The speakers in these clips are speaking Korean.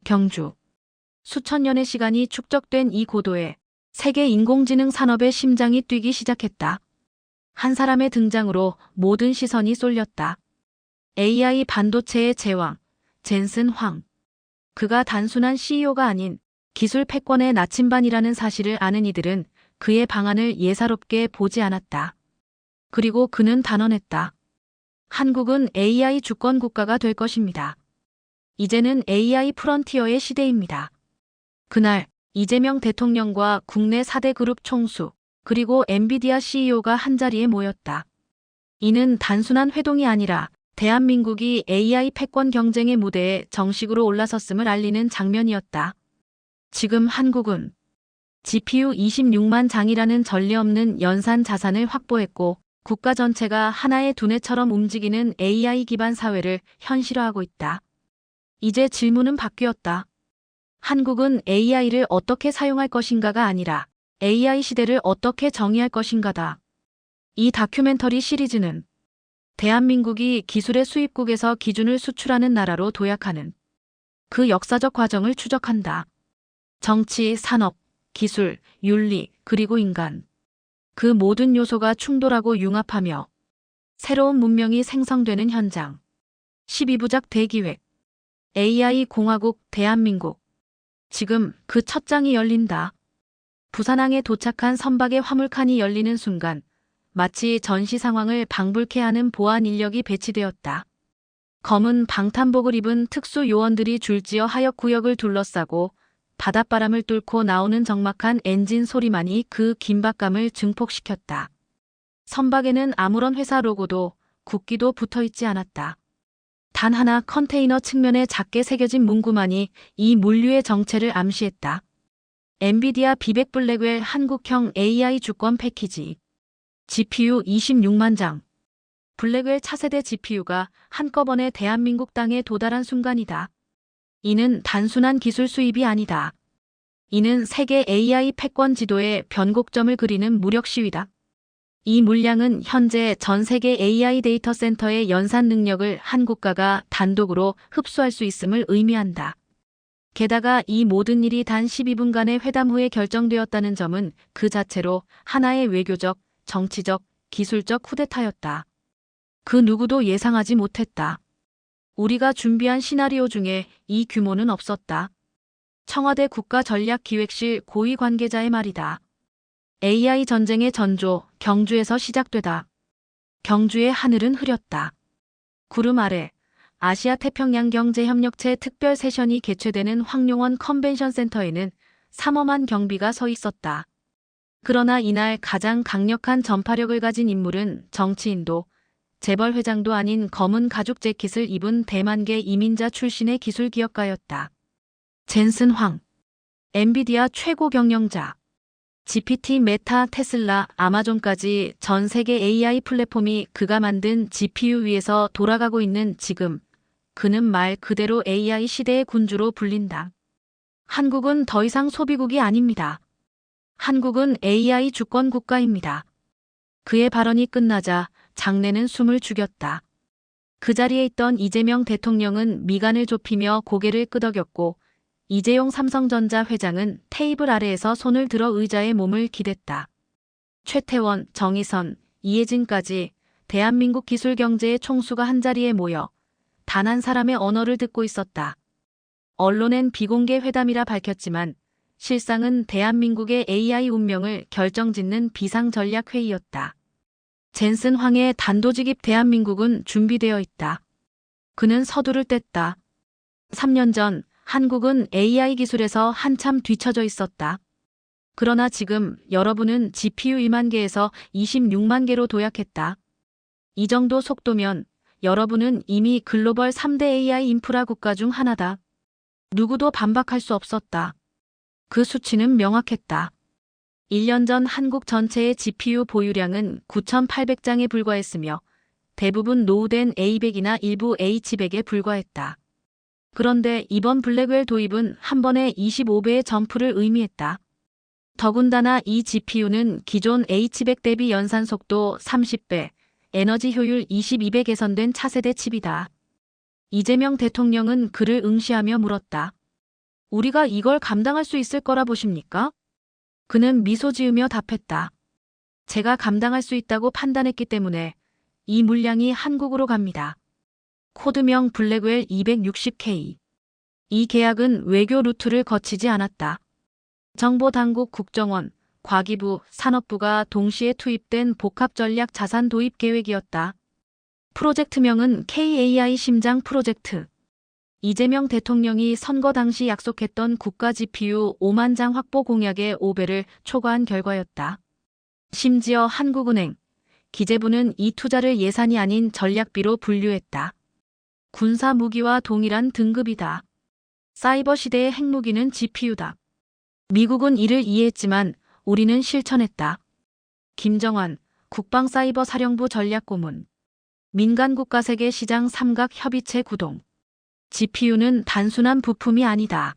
경주. 수천 년의 시간이 축적된 이 고도에 세계 인공지능 산업의 심장이 뛰기 시작했다. 한 사람의 등장으로 모든 시선이 쏠렸다. AI 반도체의 제왕, 젠슨 황. 그가 단순한 CEO가 아닌 기술 패권의 나침반이라는 사실을 아는 이들은 그의 방안을 예사롭게 보지 않았다. 그리고 그는 단언했다. 한국은 AI 주권 국가가 될 것입니다. 이제는 AI 프론티어의 시대입니다. 그날 이재명 대통령과 국내 4대 그룹 총수, 그리고 엔비디아 CEO가 한자리에 모였다. 이는 단순한 회동이 아니라 대한민국이 AI 패권 경쟁의 무대에 정식으로 올라섰음을 알리는 장면이었다. 지금 한국은 GPU 26만 장이라는 전례 없는 연산 자산을 확보했고 국가 전체가 하나의 두뇌처럼 움직이는 AI 기반 사회를 현실화하고 있다. 이제 질문은 바뀌었다. 한국은 AI를 어떻게 사용할 것인가가 아니라 AI 시대를 어떻게 정의할 것인가다. 이 다큐멘터리 시리즈는 대한민국이 기술의 수입국에서 기준을 수출하는 나라로 도약하는 그 역사적 과정을 추적한다. 정치, 산업, 기술, 윤리, 그리고 인간. 그 모든 요소가 충돌하고 융합하며 새로운 문명이 생성되는 현장. 12부작 대기획. AI 공화국 대한민국. 지금 그 첫 장이 열린다. 부산항에 도착한 선박의 화물칸이 열리는 순간 마치 전시 상황을 방불케 하는 보안 인력이 배치되었다. 검은 방탄복을 입은 특수 요원들이 줄지어 하역 구역을 둘러싸고 바닷바람을 뚫고 나오는 적막한 엔진 소리만이 그 긴박감을 증폭시켰다. 선박에는 아무런 회사 로고도 국기도 붙어있지 않았다. 단 하나 컨테이너 측면에 작게 새겨진 문구만이 이 물류의 정체를 암시했다. 엔비디아 비백 블랙웰 한국형 AI 주권 패키지. GPU 26만 장. 블랙웰 차세대 GPU가 한꺼번에 대한민국 땅에 도달한 순간이다. 이는 단순한 기술 수입이 아니다. 이는 세계 AI 패권 지도의 변곡점을 그리는 무력 시위다. 이 물량은 현재 전 세계 AI 데이터 센터의 연산 능력을 한 국가가 단독으로 흡수할 수 있음을 의미한다. 게다가 이 모든 일이 단 12분간의 회담 후에 결정되었다는 점은 그 자체로 하나의 외교적, 정치적, 기술적 쿠데타였다. 그 누구도 예상하지 못했다. 우리가 준비한 시나리오 중에 이 규모는 없었다. 청와대 국가전략기획실 고위 관계자의 말이다. AI 전쟁의 전조, 경주에서 시작되다. 경주의 하늘은 흐렸다. 구름 아래 아시아 태평양 경제협력체 특별 세션이 개최되는 황룡원 컨벤션 센터에는 삼엄한 경비가 서 있었다. 그러나 이날 가장 강력한 전파력을 가진 인물은 정치인도 재벌 회장도 아닌 검은 가죽 재킷을 입은 대만계 이민자 출신의 기술 기업가였다. 젠슨 황. 엔비디아 최고 경영자. GPT, 메타, 테슬라, 아마존까지 전 세계 AI 플랫폼이 그가 만든 GPU 위에서 돌아가고 있는 지금, 그는 말 그대로 AI 시대의 군주로 불린다. 한국은 더 이상 소비국이 아닙니다. 한국은 AI 주권 국가입니다. 그의 발언이 끝나자 장내는 숨을 죽였다. 그 자리에 있던 이재명 대통령은 미간을 좁히며 고개를 끄덕였고 이재용 삼성전자 회장은 테이블 아래에서 손을 들어 의자에 몸을 기댔다. 최태원, 정의선, 이해진까지 대한민국 기술 경제의 총수가 한자리에 모여 단 한 사람의 언어를 듣고 있었다. 언론엔 비공개 회담이라 밝혔지만 실상은 대한민국의 AI 운명을 결정짓는 비상전략회의였다. 젠슨 황의 단도직입 대한민국은 준비되어 있다. 그는 서두를 뗐다. 3년 전 한국은 AI 기술에서 한참 뒤처져 있었다. 그러나 지금 여러분은 GPU 1만 개에서 26만 개로 도약했다. 이 정도 속도면 여러분은 이미 글로벌 3대 AI 인프라 국가 중 하나다. 누구도 반박할 수 없었다. 그 수치는 명확했다. 1년 전 한국 전체의 GPU 보유량은 9,800장에 불과했으며 대부분 노후된 A100이나 일부 H100에 불과했다. 그런데 이번 블랙웰 도입은 한 번에 25배의 점프를 의미했다. 더군다나 이 GPU는 기존 H100 대비 연산 속도 30배, 에너지 효율 22배 개선된 차세대 칩이다. 이재명 대통령은 그를 응시하며 물었다. 우리가 이걸 감당할 수 있을 거라 보십니까? 그는 미소 지으며 답했다. 제가 감당할 수 있다고 판단했기 때문에 이 물량이 한국으로 갑니다. 코드명 블랙웰 260K. 이 계약은 외교 루트를 거치지 않았다. 정보당국 국정원, 과기부, 산업부가 동시에 투입된 복합 전략 자산 도입 계획이었다. 프로젝트명은 KAI 심장 프로젝트. 이재명 대통령이 선거 당시 약속했던 국가 GPU 5만 장 확보 공약의 5배를 초과한 결과였다. 심지어 한국은행, 기재부는 이 투자를 예산이 아닌 전략비로 분류했다. 군사 무기와 동일한 등급이다. 사이버 시대의 핵무기는 GPU다. 미국은 이를 이해했지만 우리는 실천했다. 김정환, 국방사이버사령부 전략고문. 민간국가 세계 시장 삼각협의체 구동. GPU는 단순한 부품이 아니다.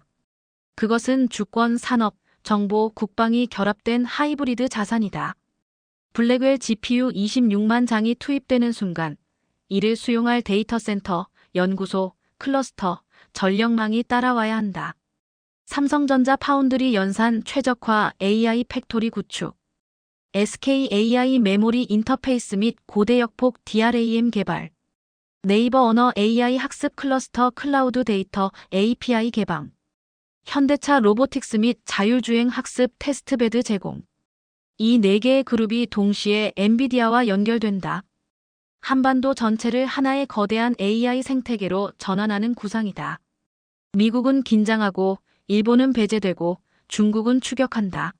그것은 주권, 산업, 정보, 국방이 결합된 하이브리드 자산이다. 블랙웰 GPU 26만 장이 투입되는 순간 이를 수용할 데이터 센터, 연구소, 클러스터, 전력망이 따라와야 한다. 삼성전자 파운드리 연산 최적화 AI 팩토리 구축. SK AI 메모리 인터페이스 및 고대역폭 DRAM 개발. 네이버 언어 AI 학습 클러스터 클라우드 데이터 API 개방. 현대차 로보틱스 및 자율주행 학습 테스트베드 제공. 이 4개의 그룹이 동시에 엔비디아와 연결된다. 한반도 전체를 하나의 거대한 AI 생태계로 전환하는 구상이다. 미국은 긴장하고 일본은 배제되고 중국은 추격한다.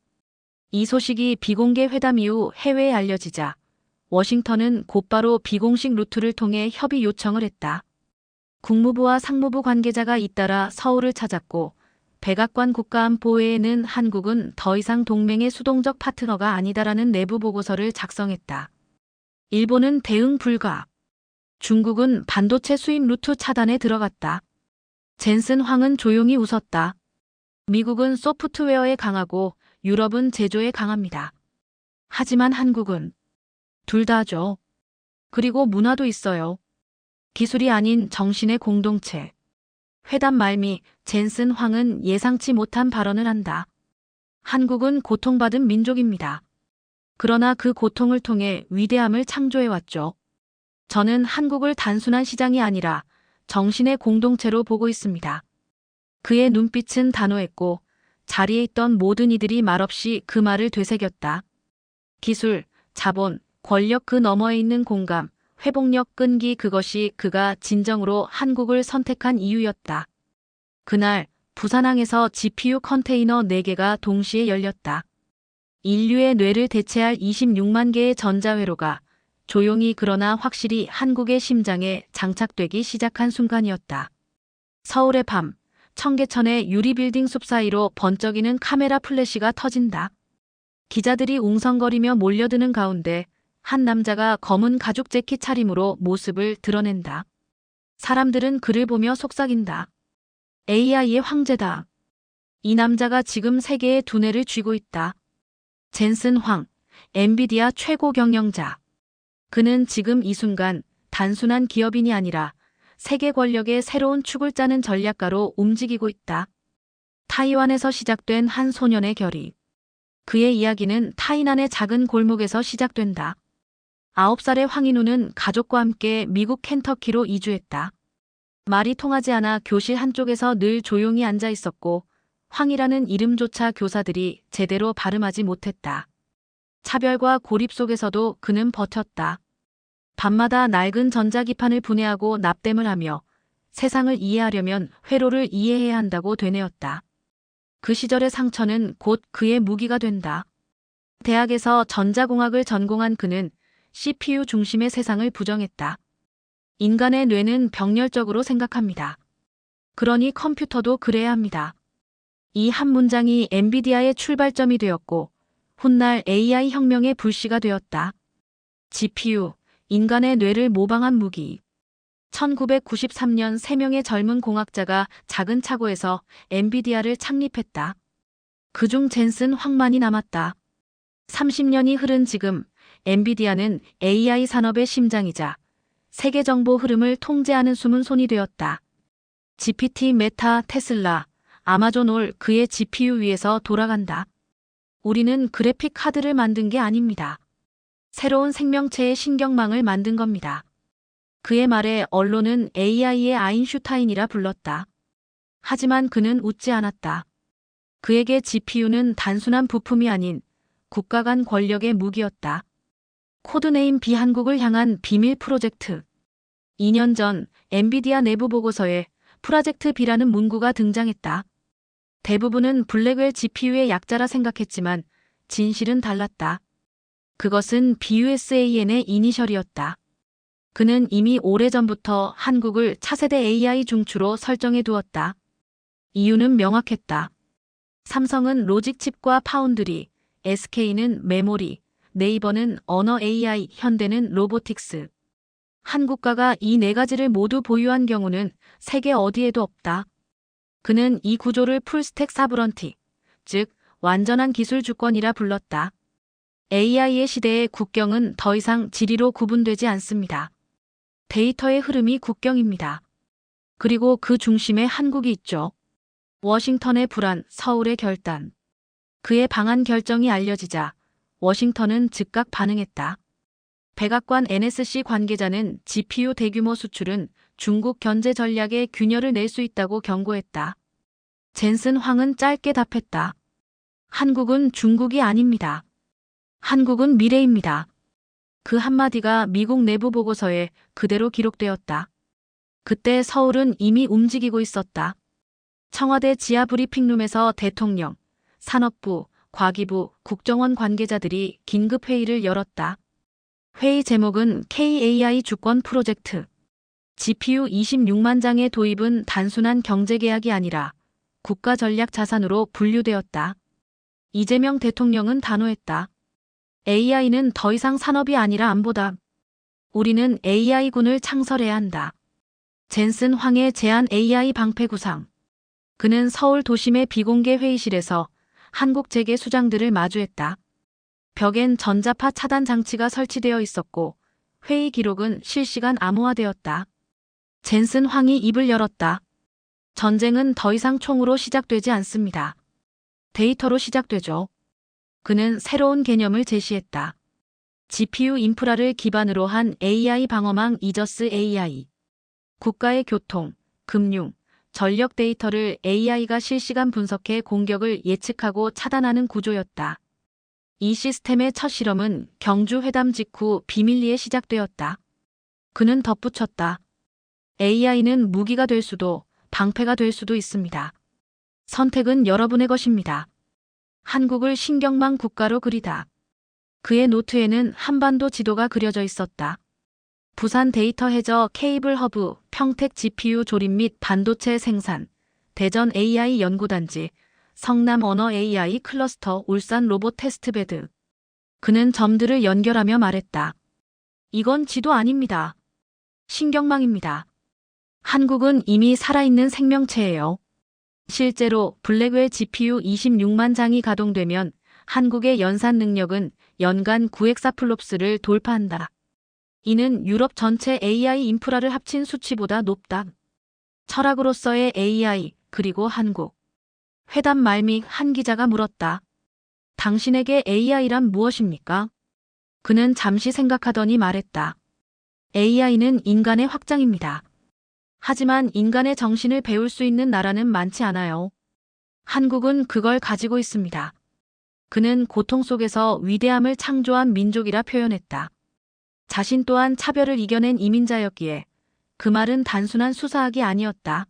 이 소식이 비공개 회담 이후 해외에 알려지자 워싱턴은 곧바로 비공식 루트를 통해 협의 요청을 했다. 국무부와 상무부 관계자가 잇따라 서울을 찾았고 백악관 국가안보회의는 한국은 더 이상 동맹의 수동적 파트너가 아니다라는 내부 보고서를 작성했다. 일본은 대응 불가. 중국은 반도체 수입 루트 차단에 들어갔다. 젠슨 황은 조용히 웃었다. 미국은 소프트웨어에 강하고 유럽은 제조에 강합니다. 하지만 한국은 둘 다죠. 그리고 문화도 있어요. 기술이 아닌 정신의 공동체. 회담 말미 젠슨 황은 예상치 못한 발언을 한다. 한국은 고통받은 민족입니다. 그러나 그 고통을 통해 위대함을 창조해왔죠. 저는 한국을 단순한 시장이 아니라 정신의 공동체로 보고 있습니다. 그의 눈빛은 단호했고 자리에 있던 모든 이들이 말없이 그 말을 되새겼다. 기술, 자본, 권력 그 너머에 있는 공감, 회복력 끈기 그것이 그가 진정으로 한국을 선택한 이유였다. 그날 부산항에서 GPU 컨테이너 4개가 동시에 열렸다. 인류의 뇌를 대체할 26만 개의 전자회로가 조용히 그러나 확실히 한국의 심장에 장착되기 시작한 순간이었다. 서울의 밤, 청계천의 유리빌딩 숲 사이로 번쩍이는 카메라 플래시가 터진다. 기자들이 웅성거리며 몰려드는 가운데 한 남자가 검은 가죽 재킷 차림으로 모습을 드러낸다. 사람들은 그를 보며 속삭인다. AI의 황제다. 이 남자가 지금 세계의 두뇌를 쥐고 있다. 젠슨 황, 엔비디아 최고 경영자. 그는 지금 이 순간 단순한 기업인이 아니라 세계 권력의 새로운 축을 짜는 전략가로 움직이고 있다. 타이완에서 시작된 한 소년의 결의. 그의 이야기는 타이난의 작은 골목에서 시작된다. 9살의 황인우는 가족과 함께 미국 켄터키로 이주했다. 말이 통하지 않아 교실 한쪽에서 늘 조용히 앉아 있었고 황이라는 이름조차 교사들이 제대로 발음하지 못했다. 차별과 고립 속에서도 그는 버텼다. 밤마다 낡은 전자기판을 분해하고 납땜을 하며 세상을 이해하려면 회로를 이해해야 한다고 되뇌었다. 그 시절의 상처는 곧 그의 무기가 된다. 대학에서 전자공학을 전공한 그는 CPU 중심의 세상을 부정했다. 인간의 뇌는 병렬적으로 생각합니다. 그러니 컴퓨터도 그래야 합니다. 이 한 문장이 엔비디아의 출발점이 되었고 훗날 AI 혁명의 불씨가 되었다. GPU, 인간의 뇌를 모방한 무기. 1993년 3명의 젊은 공학자가 작은 차고에서 엔비디아를 창립했다. 그중 젠슨 황만이 남았다. 30년이 흐른 지금 엔비디아는 AI 산업의 심장이자 세계 정보 흐름을 통제하는 숨은 손이 되었다. GPT, 메타, 테슬라, 아마존 올 그의 GPU 위에서 돌아간다. 우리는 그래픽 카드를 만든 게 아닙니다. 새로운 생명체의 신경망을 만든 겁니다. 그의 말에 언론은 AI의 아인슈타인이라 불렀다. 하지만 그는 웃지 않았다. 그에게 GPU는 단순한 부품이 아닌 국가 간 권력의 무기였다. 코드네임 비한국을 향한 비밀 프로젝트. 2년 전 엔비디아 내부 보고서에 프로젝트 B라는 문구가 등장했다. 대부분은 블랙웰 GPU의 약자라 생각했지만 진실은 달랐다. 그것은 BUSAN의 이니셜이었다. 그는 이미 오래전부터 한국을 차세대 AI 중추로 설정해 두었다. 이유는 명확했다. 삼성은 로직칩과 파운드리, SK는 메모리, 네이버는 언어 AI, 현대는 로보틱스. 한국가가 이 네 가지를 모두 보유한 경우는 세계 어디에도 없다. 그는 이 구조를 풀스택 사브런티, 즉 완전한 기술 주권이라 불렀다. AI의 시대의 국경은 더 이상 지리로 구분되지 않습니다. 데이터의 흐름이 국경입니다. 그리고 그 중심에 한국이 있죠. 워싱턴의 불안, 서울의 결단. 그의 방한 결정이 알려지자 워싱턴은 즉각 반응했다. 백악관 NSC 관계자는 GPU 대규모 수출은 중국 견제 전략에 균열을 낼 수 있다고 경고했다. 젠슨 황은 짧게 답했다. 한국은 중국이 아닙니다. 한국은 미래입니다. 그 한마디가 미국 내부 보고서에 그대로 기록되었다. 그때 서울은 이미 움직이고 있었다. 청와대 지하 브리핑룸에서 대통령, 산업부, 과기부, 국정원 관계자들이 긴급 회의를 열었다. 회의 제목은 KAI 주권 프로젝트. GPU 26만 장의 도입은 단순한 경제 계약이 아니라 국가 전략 자산으로 분류되었다. 이재명 대통령은 단호했다. AI는 더 이상 산업이 아니라 안보다. 우리는 AI군을 창설해야 한다. 젠슨 황의 제안 AI 방패 구상. 그는 서울 도심의 비공개 회의실에서 한국 재계 수장들을 마주했다. 벽엔 전자파 차단 장치가 설치되어 있었고 회의 기록은 실시간 암호화되었다. 젠슨 황이 입을 열었다. 전쟁은 더 이상 총으로 시작되지 않습니다. 데이터로 시작되죠. 그는 새로운 개념을 제시했다. GPU 인프라를 기반으로 한 AI 방어망 이저스 AI. 국가의 교통, 금융, 전력 데이터를 AI가 실시간 분석해 공격을 예측하고 차단하는 구조였다. 이 시스템의 첫 실험은 경주 회담 직후 비밀리에 시작되었다. 그는 덧붙였다. AI는 무기가 될 수도 방패가 될 수도 있습니다. 선택은 여러분의 것입니다. 한국을 신경망 국가로 그리다. 그의 노트에는 한반도 지도가 그려져 있었다. 부산 데이터 해저 케이블 허브, 평택 GPU 조립 및 반도체 생산, 대전 AI 연구단지, 성남 언어 AI 클러스터, 울산 로봇 테스트베드. 그는 점들을 연결하며 말했다. 이건 지도 아닙니다. 신경망입니다. 한국은 이미 살아있는 생명체예요. 실제로 블랙웰 GPU 26만 장이 가동되면 한국의 연산 능력은 연간 9엑사플롭스를 돌파한다. 이는 유럽 전체 AI 인프라를 합친 수치보다 높다. 철학으로서의 AI, 그리고 한국. 회담 말미 한 기자가 물었다. 당신에게 AI란 무엇입니까? 그는 잠시 생각하더니 말했다. AI는 인간의 확장입니다. 하지만 인간의 정신을 배울 수 있는 나라는 많지 않아요. 한국은 그걸 가지고 있습니다. 그는 고통 속에서 위대함을 창조한 민족이라 표현했다. 자신 또한 차별을 이겨낸 이민자였기에 그 말은 단순한 수사학이 아니었다.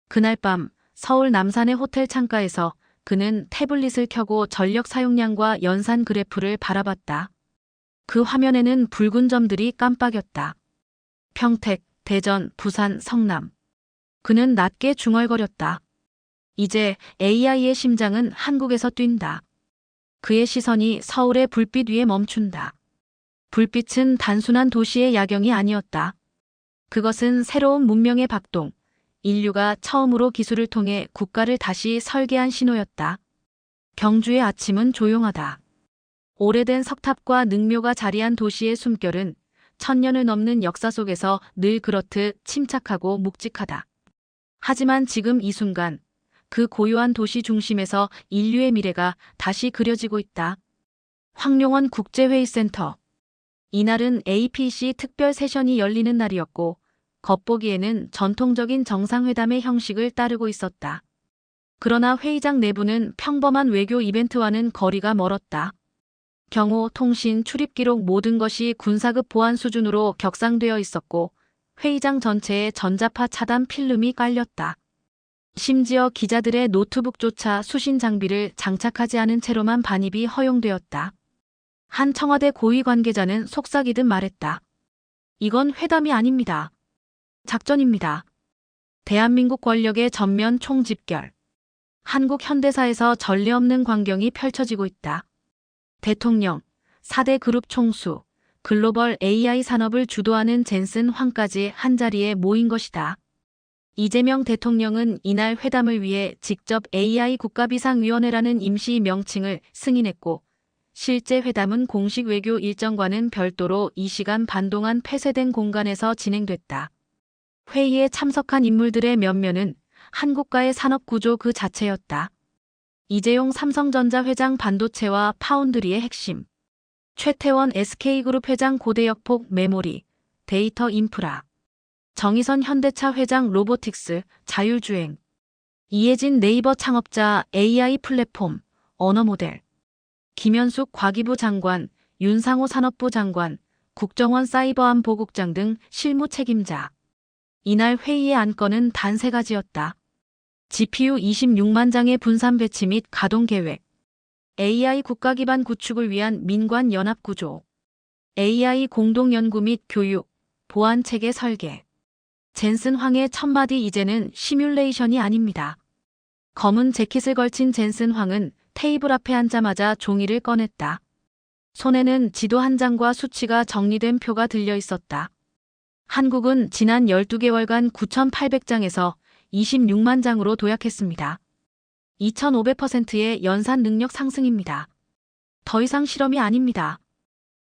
그날 밤 서울 남산의 호텔 창가에서 그는 태블릿을 켜고 전력 사용량과 연산 그래프를 바라봤다. 그 화면에는 붉은 점들이 깜빡였다. 평택, 대전, 부산, 성남. 그는 낮게 중얼거렸다. 이제 AI의 심장은 한국에서 뛴다. 그의 시선이 서울의 불빛 위에 멈춘다. 불빛은 단순한 도시의 야경이 아니었다. 그것은 새로운 문명의 박동, 인류가 처음으로 기술을 통해 국가를 다시 설계한 신호였다. 경주의 아침은 조용하다. 오래된 석탑과 능묘가 자리한 도시의 숨결은 1000년을 넘는 역사 속에서 늘 그렇듯 침착하고 묵직하다. 하지만 지금 이 순간, 그 고요한 도시 중심에서 인류의 미래가 다시 그려지고 있다. 황룡원 국제회의센터. 이날은 APC 특별 세션이 열리는 날이었고 겉보기에는 전통적인 정상회담의 형식을 따르고 있었다. 그러나 회의장 내부는 평범한 외교 이벤트와는 거리가 멀었다. 경호, 통신, 출입기록 모든 것이 군사급 보안 수준으로 격상되어 있었고 회의장 전체에 전자파 차단 필름이 깔렸다. 심지어 기자들의 노트북조차 수신 장비를 장착하지 않은 채로만 반입이 허용되었다. 한 청와대 고위 관계자는 속삭이듯 말했다. 이건 회담이 아닙니다. 작전입니다. 대한민국 권력의 전면 총집결. 한국 현대사에서 전례 없는 광경이 펼쳐지고 있다. 대통령, 4대 그룹 총수, 글로벌 AI 산업을 주도하는 젠슨 황까지 한자리에 모인 것이다. 이재명 대통령은 이날 회담을 위해 직접 AI 국가비상위원회라는 임시 명칭을 승인했고 실제 회담은 공식 외교 일정과는 별도로 2시간 반 동안 폐쇄된 공간에서 진행됐다. 회의에 참석한 인물들의 면면은 한국과의 산업구조 그 자체였다. 이재용 삼성전자 회장 반도체와 파운드리의 핵심, 최태원 SK그룹 회장 고대역폭 메모리, 데이터 인프라, 정의선 현대차 회장 로보틱스, 자율주행, 이해진 네이버 창업자 AI 플랫폼, 언어모델, 김현숙 과기부 장관, 윤상호 산업부 장관, 국정원 사이버안보국장 등 실무 책임자. 이날 회의의 안건은 단 3가지였다. GPU 26만 장의 분산 배치 및 가동 계획, AI 국가 기반 구축을 위한 민관 연합 구조, AI 공동 연구 및 교육, 보안 체계 설계. 젠슨 황의 첫마디 이제는 시뮬레이션이 아닙니다. 검은 재킷을 걸친 젠슨 황은 테이블 앞에 앉자마자 종이를 꺼냈다. 손에는 지도 한 장과 수치가 정리된 표가 들려 있었다. 한국은 지난 12개월간 9,800장에서 26만 장으로 도약했습니다. 2,500%의 연산 능력 상승입니다. 더 이상 실험이 아닙니다.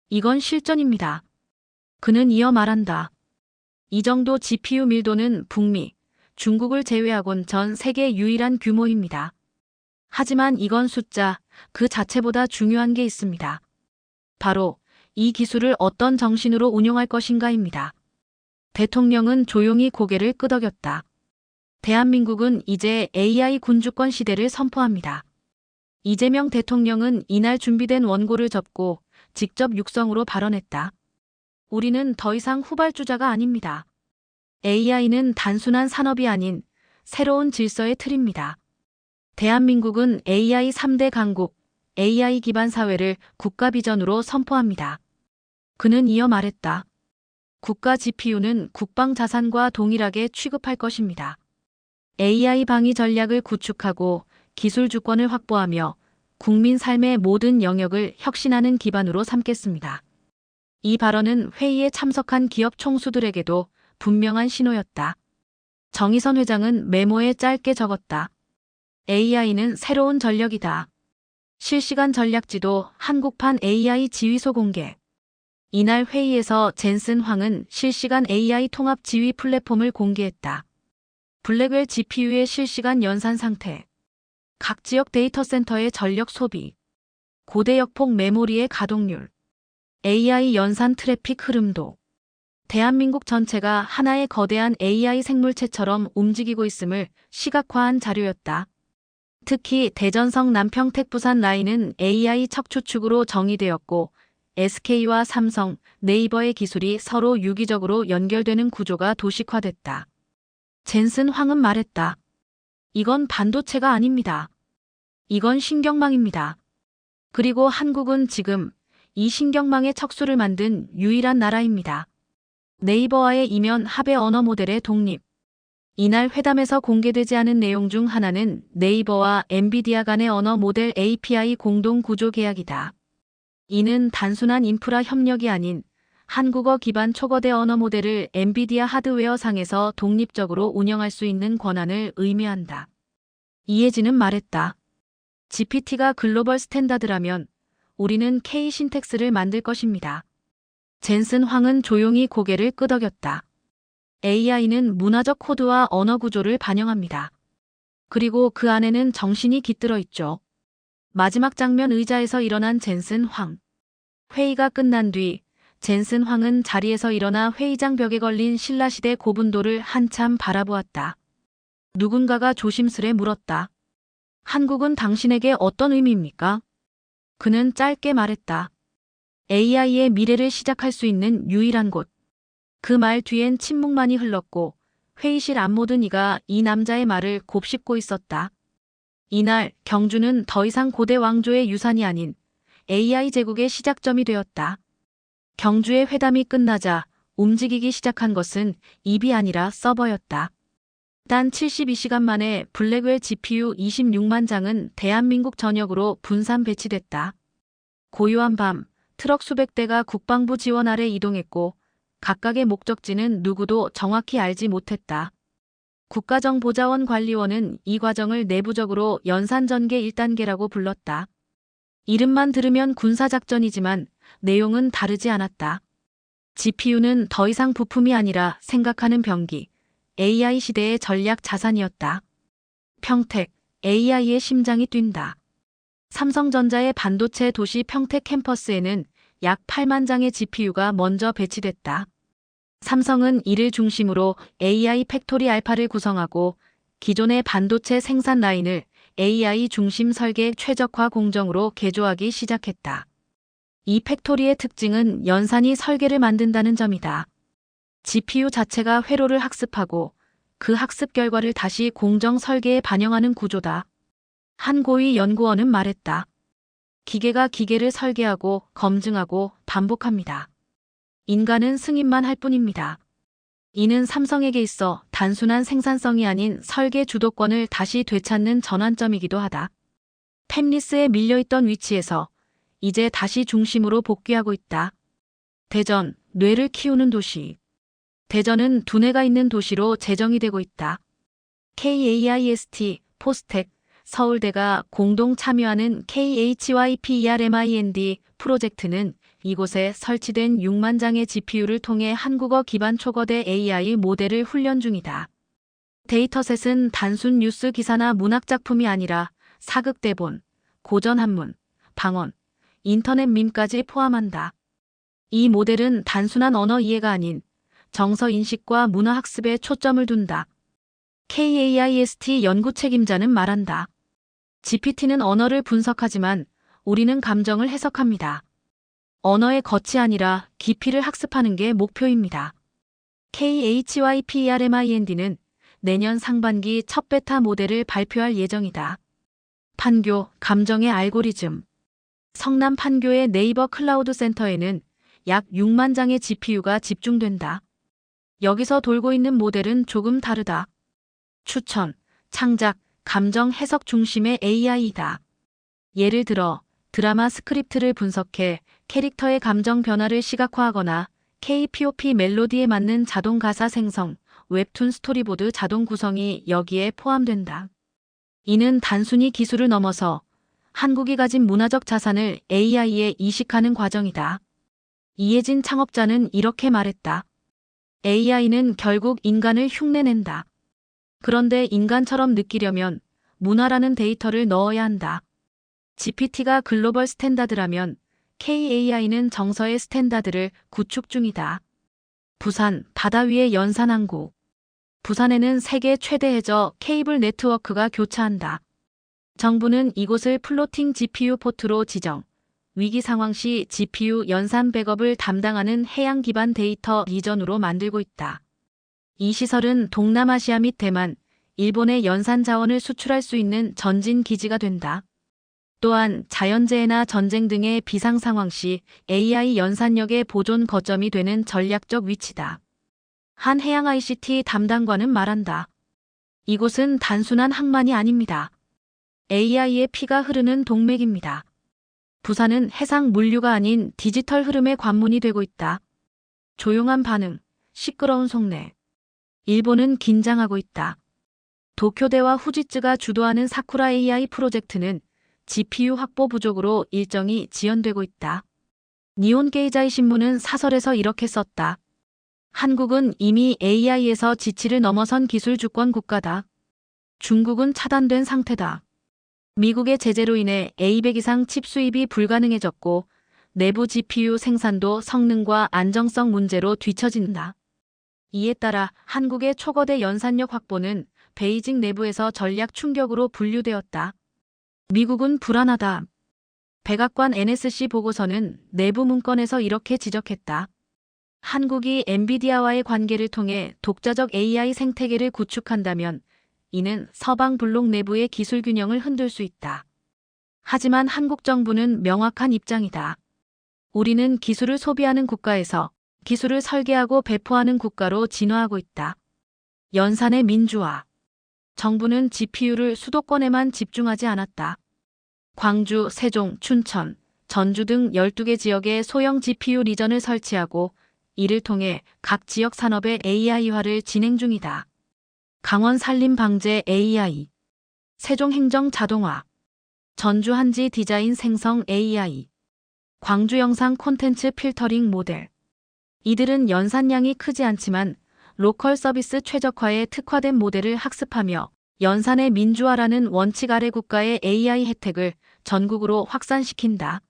이건 실전입니다. 그는 이어 말한다. 이 정도 GPU 밀도는 북미, 중국을 제외하곤 전 세계 유일한 규모입니다. 하지만 이건 숫자, 그 자체보다 중요한 게 있습니다. 바로 이 기술을 어떤 정신으로 운용할 것인가입니다. 대통령은 조용히 고개를 끄덕였다. 대한민국은 이제 AI 군주권 시대를 선포합니다. 이재명 대통령은 이날 준비된 원고를 접고 직접 육성으로 발언했다. 우리는 더 이상 후발주자가 아닙니다. AI는 단순한 산업이 아닌 새로운 질서의 틀입니다. 대한민국은 AI 3대 강국, AI 기반 사회를 국가 비전으로 선포합니다. 그는 이어 말했다. 국가 GPU는 국방 자산과 동일하게 취급할 것입니다. AI 방위 전략을 구축하고 기술 주권을 확보하며 국민 삶의 모든 영역을 혁신하는 기반으로 삼겠습니다. 이 발언은 회의에 참석한 기업 총수들에게도 분명한 신호였다. 정의선 회장은 메모에 짧게 적었다. AI는 새로운 전력이다. 실시간 전략지도 한국판 AI 지휘소 공개. 이날 회의에서 젠슨 황은 실시간 AI 통합 지휘 플랫폼을 공개했다. 블랙웰 GPU의 실시간 연산 상태, 각 지역 데이터 센터의 전력 소비, 고대역폭 메모리의 가동률, AI 연산 트래픽 흐름도. 대한민국 전체가 하나의 거대한 AI 생물체처럼 움직이고 있음을 시각화한 자료였다. 특히 대전성 남평택 부산 라인은 AI 척추축으로 정의되었고 SK와 삼성, 네이버의 기술이 서로 유기적으로 연결되는 구조가 도식화됐다. 젠슨 황은 말했다. 이건 반도체가 아닙니다. 이건 신경망입니다. 그리고 한국은 지금 이 신경망의 척수를 만든 유일한 나라입니다. 네이버와의 이면 합의 언어 모델의 독립. 이날 회담에서 공개되지 않은 내용 중 하나는 네이버와 엔비디아 간의 언어 모델 API 공동 구조 계약이다. 이는 단순한 인프라 협력이 아닌 한국어 기반 초거대 언어 모델을 엔비디아 하드웨어 상에서 독립적으로 운영할 수 있는 권한을 의미한다. 이해진은 말했다. GPT가 글로벌 스탠다드라면 우리는 K-신텍스를 만들 것입니다. 젠슨 황은 조용히 고개를 끄덕였다. AI는 문화적 코드와 언어 구조를 반영합니다. 그리고 그 안에는 정신이 깃들어 있죠. 마지막 장면 의자에서 일어난 젠슨 황. 회의가 끝난 뒤 젠슨 황은 자리에서 일어나 회의장 벽에 걸린 신라시대 고분도를 한참 바라보았다. 누군가가 조심스레 물었다. 한국은 당신에게 어떤 의미입니까? 그는 짧게 말했다. AI의 미래를 시작할 수 있는 유일한 곳. 그 말 뒤엔 침묵만이 흘렀고 회의실 앞 모든 이가 이 남자의 말을 곱씹고 있었다. 이날 경주는 더 이상 고대 왕조의 유산이 아닌 AI 제국의 시작점이 되었다. 경주의 회담이 끝나자 움직이기 시작한 것은 입이 아니라 서버였다. 단 72시간 만에 블랙웰 GPU 26만 장은 대한민국 전역으로 분산 배치됐다. 고요한 밤, 트럭 수백 대가 국방부 지원 아래 이동했고 각각의 목적지는 누구도 정확히 알지 못했다. 국가정보자원관리원은 이 과정을 내부적으로 연산전개 1단계라고 불렀다. 이름만 들으면 군사작전이지만 내용은 다르지 않았다. GPU는 더 이상 부품이 아니라 생각하는 병기, AI 시대의 전략 자산이었다. 평택, AI의 심장이 뛴다. 삼성전자의 반도체 도시 평택 캠퍼스에는 약 8만 장의 GPU가 먼저 배치됐다. 삼성은 이를 중심으로 AI 팩토리 알파를 구성하고 기존의 반도체 생산 라인을 AI 중심 설계 최적화 공정으로 개조하기 시작했다. 이 팩토리의 특징은 연산이 설계를 만든다는 점이다. GPU 자체가 회로를 학습하고 그 학습 결과를 다시 공정 설계에 반영하는 구조다. 한 고위 연구원은 말했다. 기계가 기계를 설계하고 검증하고 반복합니다. 인간은 승인만 할 뿐입니다. 이는 삼성에게 있어 단순한 생산성이 아닌 설계 주도권을 다시 되찾는 전환점이기도 하다. 템리스에 밀려있던 위치에서 이제 다시 중심으로 복귀하고 있다. 대전, 뇌를 키우는 도시. 대전은 두뇌가 있는 도시로 제정이 되고 있다. KAIST, 포스텍, 서울대가 공동 참여하는 KHYPERMIND 프로젝트는 이곳에 설치된 6만 장의 GPU를 통해 한국어 기반 초거대 AI 모델을 훈련 중이다. 데이터셋은 단순 뉴스 기사나 문학 작품이 아니라 사극 대본, 고전 한문, 방언, 인터넷 밈까지 포함한다. 이 모델은 단순한 언어 이해가 아닌 정서 인식과 문화 학습에 초점을 둔다. KAIST 연구 책임자는 말한다. GPT는 언어를 분석하지만 우리는 감정을 해석합니다. 언어의 겉이 아니라 깊이를 학습하는 게 목표입니다. KHYPERMIND는 내년 상반기 첫 베타 모델을 발표할 예정이다. 판교, 감정의 알고리즘. 성남 판교의 네이버 클라우드 센터에는 약 6만 장의 GPU가 집중된다. 여기서 돌고 있는 모델은 조금 다르다. 추천, 창작, 감정 해석 중심의 AI이다. 예를 들어 드라마 스크립트를 분석해 캐릭터의 감정 변화를 시각화하거나 K-POP 멜로디에 맞는 자동 가사 생성, 웹툰 스토리보드 자동 구성이 여기에 포함된다. 이는 단순히 기술을 넘어서 한국이 가진 문화적 자산을 AI에 이식하는 과정이다. 이혜진 창업자는 이렇게 말했다. AI는 결국 인간을 흉내낸다. 그런데 인간처럼 느끼려면 문화라는 데이터를 넣어야 한다. GPT가 글로벌 스탠다드라면 KAI는 정서의 스탠다드를 구축 중이다. 부산, 바다 위의 연산항구. 부산에는 세계 최대 해저 케이블 네트워크가 교차한다. 정부는 이곳을 플로팅 GPU 포트로 지정, 위기 상황 시 GPU 연산 백업을 담당하는 해양 기반 데이터 리전으로 만들고 있다. 이 시설은 동남아시아 및 대만, 일본의 연산 자원을 수출할 수 있는 전진 기지가 된다. 또한 자연재해나 전쟁 등의 비상 상황 시 AI 연산력의 보존 거점이 되는 전략적 위치다. 한 해양 ICT 담당관은 말한다. 이곳은 단순한 항만이 아닙니다. AI의 피가 흐르는 동맥입니다. 부산은 해상 물류가 아닌 디지털 흐름의 관문이 되고 있다. 조용한 반응, 시끄러운 속내. 일본은 긴장하고 있다. 도쿄대와 후지츠가 주도하는 사쿠라 AI 프로젝트는 GPU 확보 부족으로 일정이 지연되고 있다. 니혼 게이자이 신문은 사설에서 이렇게 썼다. 한국은 이미 AI에서 지치를 넘어선 기술 주권 국가다. 중국은 차단된 상태다. 미국의 제재로 인해 A100 이상 칩 수입이 불가능해졌고 내부 GPU 생산도 성능과 안정성 문제로 뒤처진다. 이에 따라 한국의 초거대 연산력 확보는 베이징 내부에서 전략 충격으로 분류되었다. 미국은 불안하다. 백악관 NSC 보고서는 내부 문건에서 이렇게 지적했다. 한국이 엔비디아와의 관계를 통해 독자적 AI 생태계를 구축한다면 이는 서방 블록 내부의 기술 균형을 흔들 수 있다. 하지만 한국 정부는 명확한 입장이다. 우리는 기술을 소비하는 국가에서 기술을 설계하고 배포하는 국가로 진화하고 있다. 연산의 민주화. 정부는 GPU를 수도권에만 집중하지 않았다. 광주, 세종, 춘천, 전주 등 12개 지역에 소형 GPU 리전을 설치하고 이를 통해 각 지역 산업의 AI화를 진행 중이다. 강원 산림 방제 AI, 세종 행정 자동화, 전주 한지 디자인 생성 AI, 광주 영상 콘텐츠 필터링 모델. 이들은 연산량이 크지 않지만 로컬 서비스 최적화에 특화된 모델을 학습하며 연산의 민주화라는 원칙 아래 국가의 AI 혜택을 전국으로 확산시킨다.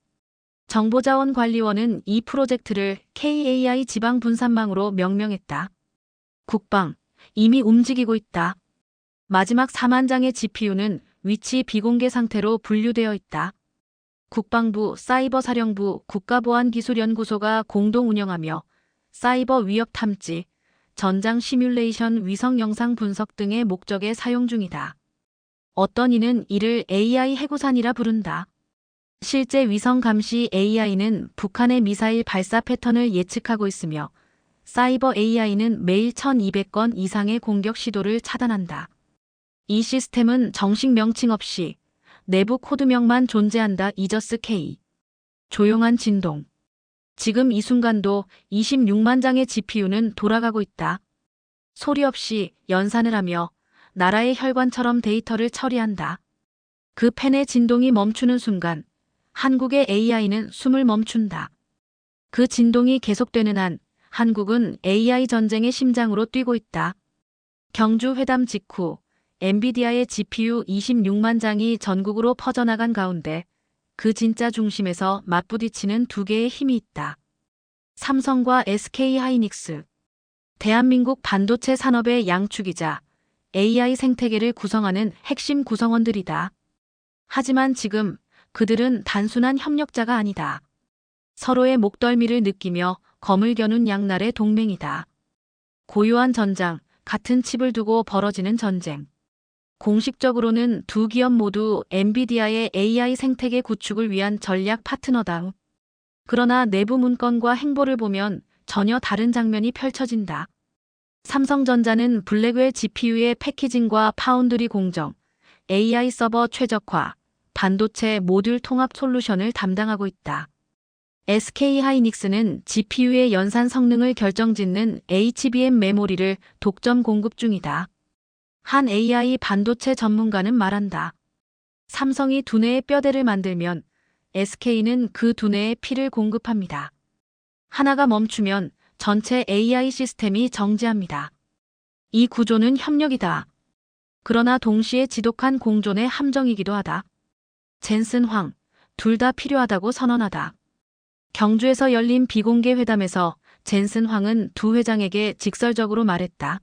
정보자원관리원은 이 프로젝트를 KAI 지방 분산망으로 명명했다. 국방, 이미 움직이고 있다. 마지막 4만 장의 GPU는 위치 비공개 상태로 분류되어 있다. 국방부, 사이버사령부, 국가보안기술연구소가 공동 운영하며 사이버 위협 탐지, 전장 시뮬레이션 위성 영상 분석 등의 목적에 사용 중이다. 어떤 이는 이를 AI 해구산이라 부른다. 실제 위성 감시 AI는 북한의 미사일 발사 패턴을 예측하고 있으며 사이버 AI는 매일 1200건 이상의 공격 시도를 차단한다. 이 시스템은 정식 명칭 없이 내부 코드명만 존재한다. 이저스 K. 조용한 진동. 지금 이 순간도 26만 장의 GPU는 돌아가고 있다. 소리 없이 연산을 하며 나라의 혈관처럼 데이터를 처리한다. 그 펜의 진동이 멈추는 순간 한국의 AI는 숨을 멈춘다. 그 진동이 계속되는 한 한국은 AI 전쟁의 심장으로 뛰고 있다. 경주 회담 직후 엔비디아의 GPU 26만 장이 전국으로 퍼져나간 가운데 그 진짜 중심에서 맞부딪히는 두 개의 힘이 있다. 삼성과 SK하이닉스. 대한민국 반도체 산업의 양축이자 AI 생태계를 구성하는 핵심 구성원들이다. 하지만 지금 그들은 단순한 협력자가 아니다. 서로의 목덜미를 느끼며 검을 겨눈 양날의 동맹이다. 고요한 전장, 같은 칩을 두고 벌어지는 전쟁. 공식적으로는 두 기업 모두 엔비디아의 AI 생태계 구축을 위한 전략 파트너다. 그러나 내부 문건과 행보를 보면 전혀 다른 장면이 펼쳐진다. 삼성전자는 블랙웰 GPU의 패키징과 파운드리 공정, AI 서버 최적화, 반도체 모듈 통합 솔루션을 담당하고 있다. SK하이닉스는 GPU의 연산 성능을 결정짓는 HBM 메모리를 독점 공급 중이다. 한 AI 반도체 전문가는 말한다. 삼성이 두뇌의 뼈대를 만들면 SK는 그 두뇌에 피를 공급합니다. 하나가 멈추면 전체 AI 시스템이 정지합니다. 이 구조는 협력이다. 그러나 동시에 지독한 공존의 함정이기도 하다. 젠슨 황, 둘 다 필요하다고 선언하다. 경주에서 열린 비공개 회담에서 젠슨 황은 두 회장에게 직설적으로 말했다.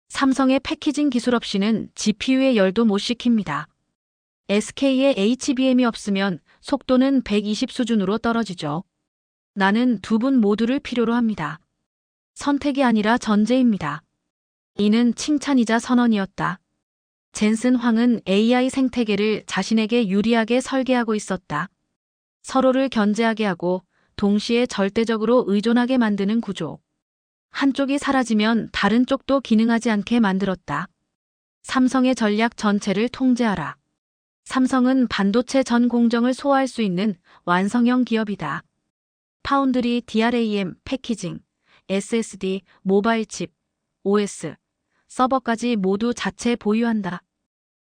삼성의 패키징 기술 없이는 GPU의 열도 못 식힙니다. SK의 HBM이 없으면 속도는 120 수준으로 떨어지죠. 나는 두 분 모두를 필요로 합니다. 선택이 아니라 전제입니다. 이는 칭찬이자 선언이었다. 젠슨 황은 AI 생태계를 자신에게 유리하게 설계하고 있었다. 서로를 견제하게 하고 동시에 절대적으로 의존하게 만드는 구조. 한쪽이 사라지면 다른 쪽도 기능하지 않게 만들었다. 삼성의 전략 전체를 통제하라. 삼성은 반도체 전 공정을 소화할 수 있는 완성형 기업이다. 파운드리, DRAM, 패키징, SSD, 모바일 칩, OS, 서버까지 모두 자체 보유한다.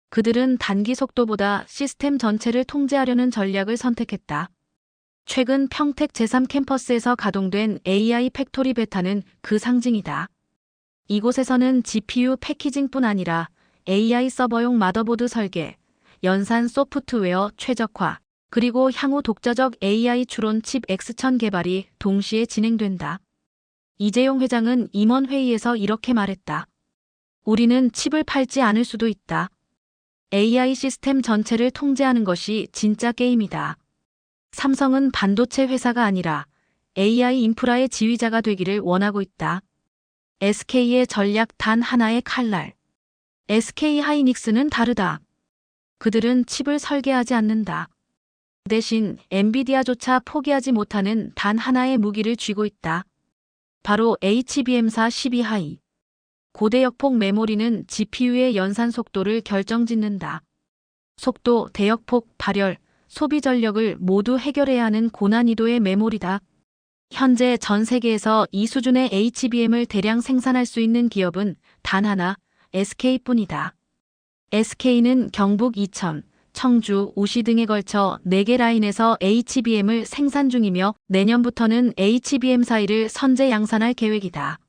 그들은 단기 속도보다 시스템 전체를 통제하려는 전략을 선택했다. 최근 평택 제3 캠퍼스에서 가동된 AI 팩토리 베타는 그 상징이다. 이곳에서는 GPU 패키징뿐 아니라 AI 서버용 마더보드 설계, 연산 소프트웨어 최적화, 그리고 향후 독자적 AI 추론 칩 X1000 개발이 동시에 진행된다. 이재용 회장은 임원회의에서 이렇게 말했다. 우리는 칩을 팔지 않을 수도 있다. AI 시스템 전체를 통제하는 것이 진짜 게임이다. 삼성은 반도체 회사가 아니라 AI 인프라의 지휘자가 되기를 원하고 있다. SK의 전략 단 하나의 칼날. SK 하이닉스는 다르다. 그들은 칩을 설계하지 않는다. 대신 엔비디아조차 포기하지 못하는 단 하나의 무기를 쥐고 있다. 바로 HBM4 12하이. 고대역폭 메모리는 GPU의 연산 속도를 결정짓는다. 속도, 대역폭, 발열, 소비 전력을 모두 해결해야 하는 고난이도의 메모리다. 현재 전 세계에서 이 수준의 HBM을 대량 생산할 수 있는 기업은 단 하나, SK뿐이다. SK는 경북 이천, 청주, 우시 등에 걸쳐 4개 라인에서 HBM을 생산 중이며 내년부터는 HBM4를 선제 양산할 계획이다.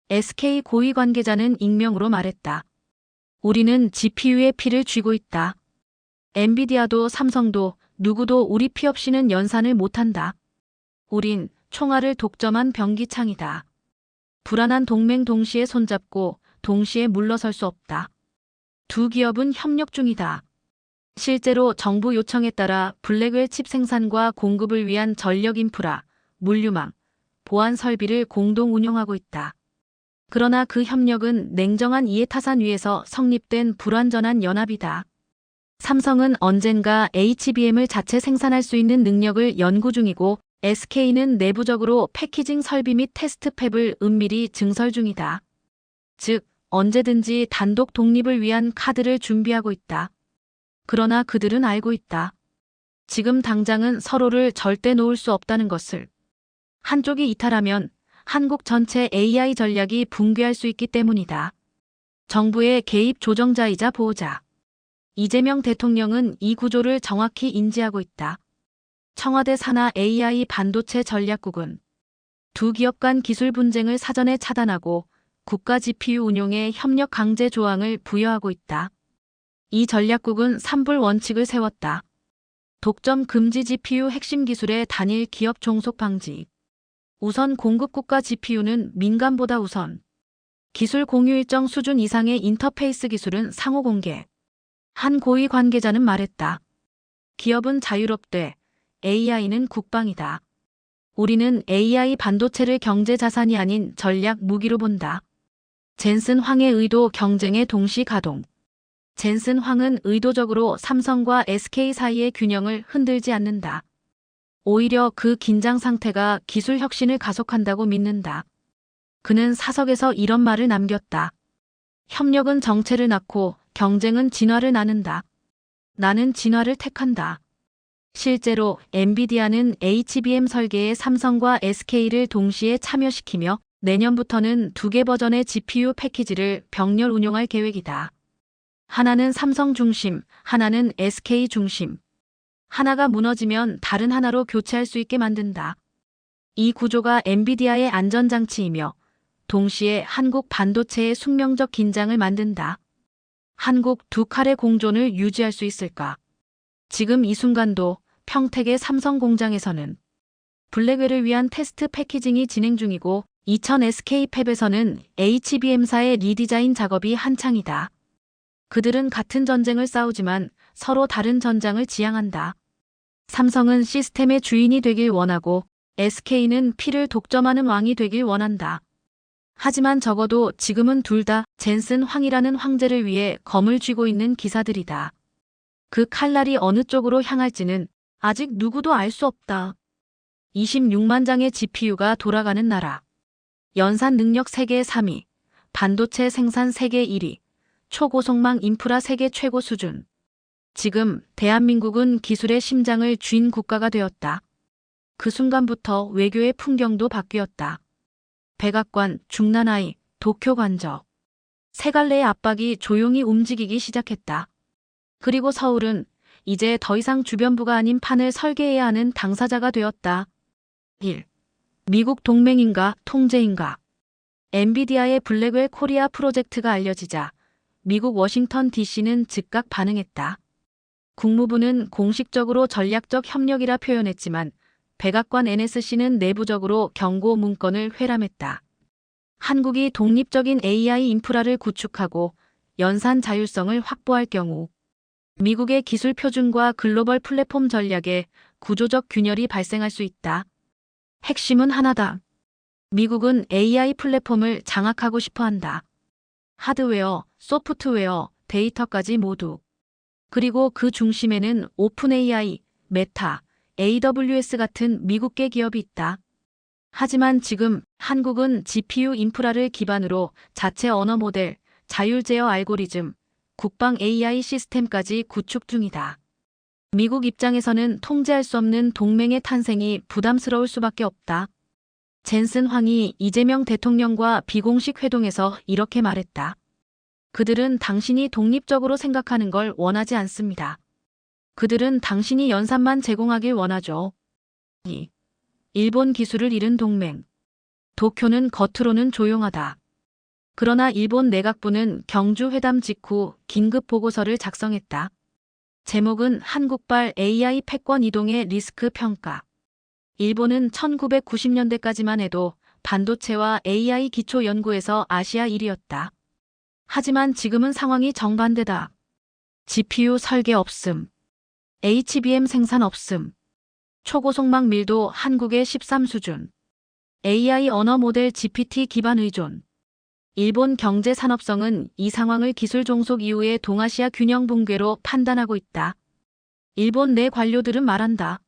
SK 고위 관계자는 익명으로 말했다. 우리는 GPU의 피를 쥐고 있다. 엔비디아도 삼성도 누구도 우리 피 없이는 연산을 못한다. 우린 총알을 독점한 병기창이다. 불안한 동맹 동시에 손잡고 동시에 물러설 수 없다. 두 기업은 협력 중이다. 실제로 정부 요청에 따라 블랙웰 칩 생산과 공급을 위한 전력 인프라, 물류망, 보안 설비를 공동 운영하고 있다. 그러나 그 협력은 냉정한 이해타산 위에서 성립된 불완전한 연합이다. 삼성은 언젠가 HBM을 자체 생산할 수 있는 능력을 연구 중이고 SK는 내부적으로 패키징 설비 및 테스트 팹을 은밀히 증설 중이다. 즉, 언제든지 단독 독립을 위한 카드를 준비하고 있다. 그러나 그들은 알고 있다. 지금 당장은 서로를 절대 놓을 수 없다는 것을. 한쪽이 이탈하면 한국 전체 AI 전략이 붕괴할 수 있기 때문이다. 정부의 개입 조정자이자 보호자. 이재명 대통령은 이 구조를 정확히 인지하고 있다. 청와대 산하 AI 반도체 전략국은 두 기업 간 기술 분쟁을 사전에 차단하고 국가 GPU 운용에 협력 강제 조항을 부여하고 있다. 이 전략국은 3불 원칙을 세웠다. 독점 금지 GPU 핵심 기술의 단일 기업 종속 방지. 우선 공급 국가 GPU는 민간보다 우선. 기술 공유 일정 수준 이상의 인터페이스 기술은 상호 공개. 한 고위 관계자는 말했다. 기업은 자유롭되 AI는 국방이다. 우리는 AI 반도체를 경제 자산이 아닌 전략 무기로 본다. 젠슨 황의 의도 경쟁의 동시 가동. 젠슨 황은 의도적으로 삼성과 SK 사이의 균형을 흔들지 않는다. 오히려 그 긴장 상태가 기술 혁신을 가속한다고 믿는다. 그는 사석에서 이런 말을 남겼다. 협력은 정체를 낳고 경쟁은 진화를 낳는다. 나는 진화를 택한다. 실제로 엔비디아는 HBM 설계에 삼성과 SK를 동시에 참여시키며 내년부터는 2개 버전의 GPU 패키지를 병렬 운용할 계획이다. 하나는 삼성 중심, 하나는 SK 중심. 하나가 무너지면 다른 하나로 교체할 수 있게 만든다. 이 구조가 엔비디아의 안전장치이며 동시에 한국 반도체의 숙명적 긴장을 만든다. 한국 두 칼의 공존을 유지할 수 있을까? 지금 이 순간도 평택의 삼성 공장에서는 블랙웰을 위한 테스트 패키징이 진행 중이고 이천 SK 팹에서는 HBM4의 리디자인 작업이 한창이다. 그들은 같은 전쟁을 싸우지만 서로 다른 전장을 지향한다. 삼성은 시스템의 주인이 되길 원하고 SK는 피를 독점하는 왕이 되길 원한다. 하지만 적어도 지금은 둘 다 젠슨 황이라는 황제를 위해 검을 쥐고 있는 기사들이다. 그 칼날이 어느 쪽으로 향할지는 아직 누구도 알 수 없다. 26만 장의 GPU가 돌아가는 나라. 연산 능력 세계 3위, 반도체 생산 세계 1위, 초고속망 인프라 세계 최고 수준. 지금 대한민국은 기술의 심장을 쥔 국가가 되었다. 그 순간부터 외교의 풍경도 바뀌었다. 백악관, 중난하이, 도쿄 관저. 세 갈래의 압박이 조용히 움직이기 시작했다. 그리고 서울은 이제 더 이상 주변부가 아닌 판을 설계해야 하는 당사자가 되었다. 1. 미국 동맹인가 통제인가. 엔비디아의 블랙웰 코리아 프로젝트가 알려지자 미국 워싱턴 DC는 즉각 반응했다. 국무부는 공식적으로 전략적 협력이라 표현했지만 백악관 NSC는 내부적으로 경고 문건을 회람했다. 한국이 독립적인 AI 인프라를 구축하고 연산 자율성을 확보할 경우 미국의 기술 표준과 글로벌 플랫폼 전략에 구조적 균열이 발생할 수 있다. 핵심은 하나다. 미국은 AI 플랫폼을 장악하고 싶어 한다. 하드웨어, 소프트웨어, 데이터까지 모두. 그리고 그 중심에는 오픈 AI, 메타, AWS 같은 미국계 기업이 있다. 하지만 지금 한국은 GPU 인프라를 기반으로 자체 언어 모델, 자율 제어 알고리즘, 국방 AI 시스템까지 구축 중이다. 미국 입장에서는 통제할 수 없는 동맹의 탄생이 부담스러울 수밖에 없다. 젠슨 황이 이재명 대통령과 비공식 회동에서 이렇게 말했다. 그들은 당신이 독립적으로 생각하는 걸 원하지 않습니다. 그들은 당신이 연산만 제공하길 원하죠. 2. 일본 기술을 잃은 동맹. 도쿄는 겉으로는 조용하다. 그러나 일본 내각부는 경주 회담 직후 긴급 보고서를 작성했다. 제목은 한국발 AI 패권 이동의 리스크 평가. 일본은 1990년대까지만 해도 반도체와 AI 기초 연구에서 아시아 1위였다. 하지만 지금은 상황이 정반대다. GPU 설계 없음. HBM 생산 없음. 초고속망 밀도 한국의 13 수준. AI 언어 모델 GPT 기반 의존. 일본 경제 산업성은 이 상황을 기술 종속 이후의 동아시아 균형 붕괴로 판단하고 있다. 일본 내 관료들은 말한다.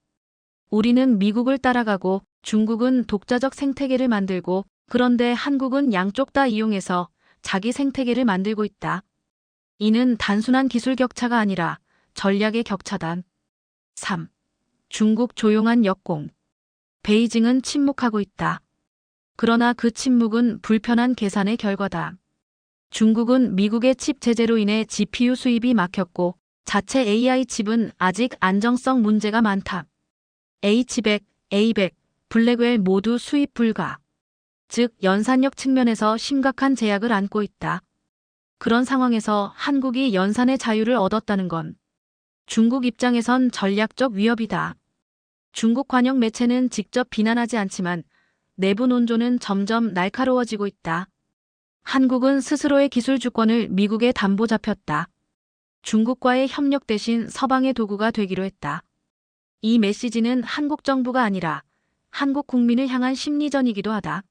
우리는 미국을 따라가고 중국은 독자적 생태계를 만들고 그런데 한국은 양쪽 다 이용해서 자기 생태계를 만들고 있다. 이는 단순한 기술 격차가 아니라 전략의 격차다. 3. 중국 조용한 역공. 베이징은 침묵하고 있다. 그러나 그 침묵은 불편한 계산의 결과다. 중국은 미국의 칩 제재로 인해 GPU 수입이 막혔고 자체 AI 칩은 아직 안정성 문제가 많다. H100, A100, 블랙웰 모두 수입 불가. 즉 연산력 측면에서 심각한 제약을 안고 있다. 그런 상황에서 한국이 연산의 자유를 얻었다는 건 중국 입장에선 전략적 위협이다. 중국 관영 매체는 직접 비난하지 않지만 내부 논조는 점점 날카로워지고 있다. 한국은 스스로의 기술 주권을 미국에 담보 잡혔다. 중국과의 협력 대신 서방의 도구가 되기로 했다. 이 메시지는 한국 정부가 아니라 한국 국민을 향한 심리전이기도 하다.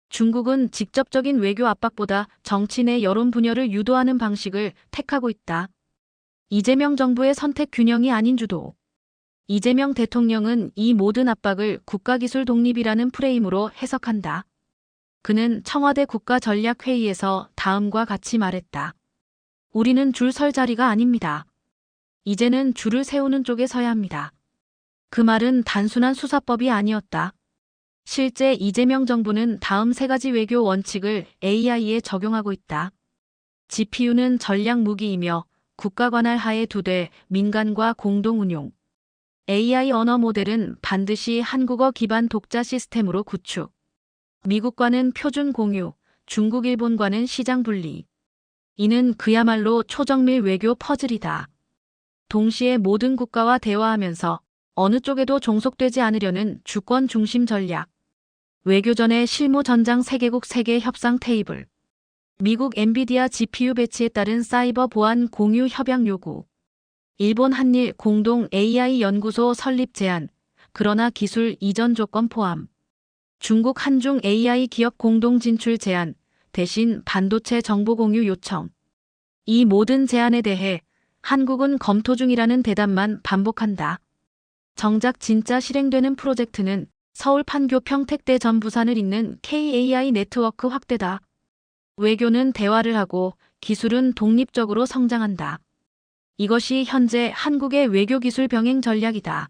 중국은 직접적인 외교 압박보다 정치 내 여론 분열을 유도하는 방식을 택하고 있다. 이재명 정부의 선택 균형이 아닌 주도. 이재명 대통령은 이 모든 압박을 국가기술 독립이라는 프레임으로 해석한다. 그는 청와대 국가전략회의에서 다음과 같이 말했다. 우리는 줄 설 자리가 아닙니다. 이제는 줄을 세우는 쪽에 서야 합니다. 그 말은 단순한 수사법이 아니었다. 실제 이재명 정부는 다음 3가지 외교 원칙을 AI에 적용하고 있다. GPU는 전략 무기이며 국가 관할 하에 두되 민간과 공동 운용. AI 언어 모델은 반드시 한국어 기반 독자 시스템으로 구축. 미국과는 표준 공유, 중국 일본과는 시장 분리. 이는 그야말로 초정밀 외교 퍼즐이다. 동시에 모든 국가와 대화하면서 어느 쪽에도 종속되지 않으려는 주권 중심 전략. 외교전의 실무 전장 세계국 세계 협상 테이블. 미국 엔비디아 GPU 배치에 따른 사이버 보안 공유 협약 요구. 일본 한일 공동 AI 연구소 설립 제안. 그러나 기술 이전 조건 포함. 중국 한중 AI 기업 공동 진출 제안. 대신 반도체 정보 공유 요청. 이 모든 제안에 대해 한국은 검토 중이라는 대답만 반복한다. 정작 진짜 실행되는 프로젝트는 서울 판교 평택대 전 부산을 잇는 KAI 네트워크 확대다. 외교는 대화를 하고 기술은 독립적으로 성장한다. 이것이 현재 한국의 외교기술 병행 전략이다.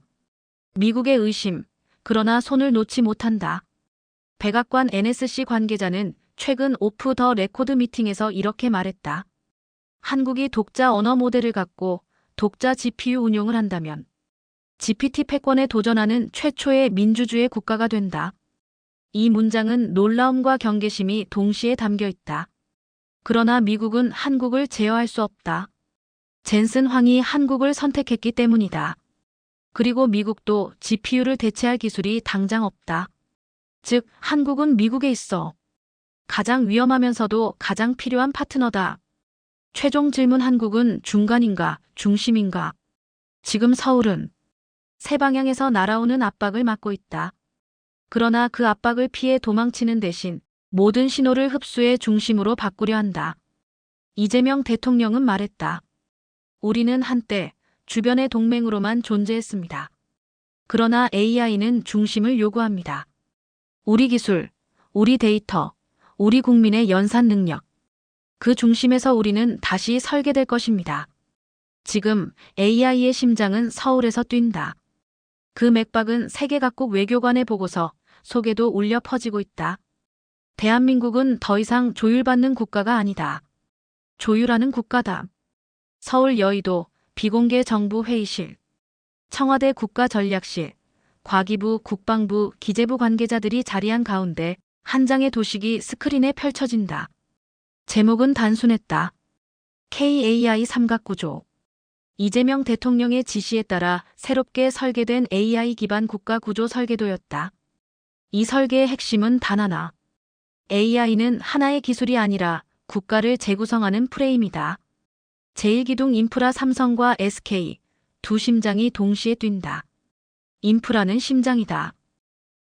미국의 의심, 그러나 손을 놓지 못한다. 백악관 NSC 관계자는 최근 오프 더 레코드 미팅에서 이렇게 말했다. 한국이 독자 언어 모델을 갖고 독자 GPU 운용을 한다면 GPT 패권에 도전하는 최초의 민주주의 국가가 된다. 이 문장은 놀라움과 경계심이 동시에 담겨 있다. 그러나 미국은 한국을 제어할 수 없다. 젠슨 황이 한국을 선택했기 때문이다. 그리고 미국도 GPU를 대체할 기술이 당장 없다. 즉, 한국은 미국에 있어. 가장 위험하면서도 가장 필요한 파트너다. 최종 질문: 한국은 중간인가, 중심인가? 지금 서울은 세 방향에서 날아오는 압박을 맞고 있다. 그러나 그 압박을 피해 도망치는 대신 모든 신호를 흡수해 중심으로 바꾸려 한다. 이재명 대통령은 말했다. 우리는 한때 주변의 동맹으로만 존재했습니다. 그러나 AI는 중심을 요구합니다. 우리 기술, 우리 데이터, 우리 국민의 연산 능력. 그 중심에서 우리는 다시 설계될 것입니다. 지금 AI의 심장은 서울에서 뛴다. 그 맥박은 세계 각국 외교관의 보고서 속에도 울려 퍼지고 있다. 대한민국은 더 이상 조율받는 국가가 아니다. 조율하는 국가다. 서울 여의도 비공개 정부 회의실, 청와대 국가전략실, 과기부, 국방부, 기재부 관계자들이 자리한 가운데 한 장의 도식이 스크린에 펼쳐진다. 제목은 단순했다. KAI 삼각구조. 이재명 대통령의 지시에 따라 새롭게 설계된 AI 기반 국가구조 설계도였다. 이 설계의 핵심은 단 하나. AI는 하나의 기술이 아니라 국가를 재구성하는 프레임이다. 제1기둥 인프라 삼성과 SK, 두 심장이 동시에 뛴다. 인프라는 심장이다.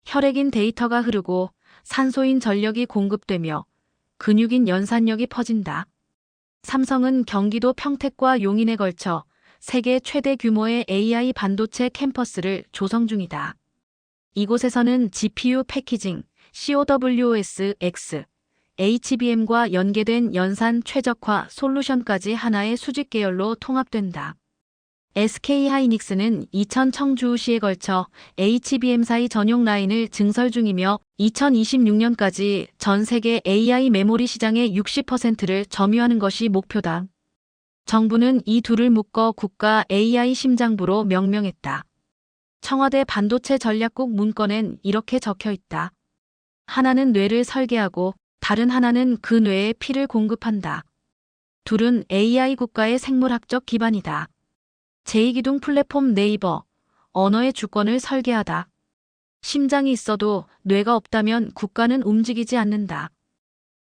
혈액인 데이터가 흐르고 산소인 전력이 공급되며 근육인 연산력이 퍼진다. 삼성은 경기도 평택과 용인에 걸쳐 세계 최대 규모의 AI 반도체 캠퍼스를 조성 중이다. 이곳에서는 GPU 패키징, CoWoS, X, HBM과 연계된 연산 최적화 솔루션까지 하나의 수직 계열로 통합된다. SK하이닉스는 이천 청주시에 걸쳐 HBM4 전용 라인을 증설 중이며 2026년까지 전 세계 AI 메모리 시장의 60%를 점유하는 것이 목표다. 정부는 이 둘을 묶어 국가 AI 심장부로 명명했다. 청와대 반도체 전략국 문건엔 이렇게 적혀 있다. 하나는 뇌를 설계하고 다른 하나는 그 뇌에 피를 공급한다. 둘은 AI 국가의 생물학적 기반이다. 제2기둥 플랫폼 네이버, 언어의 주권을 설계하다. 심장이 있어도 뇌가 없다면 국가는 움직이지 않는다.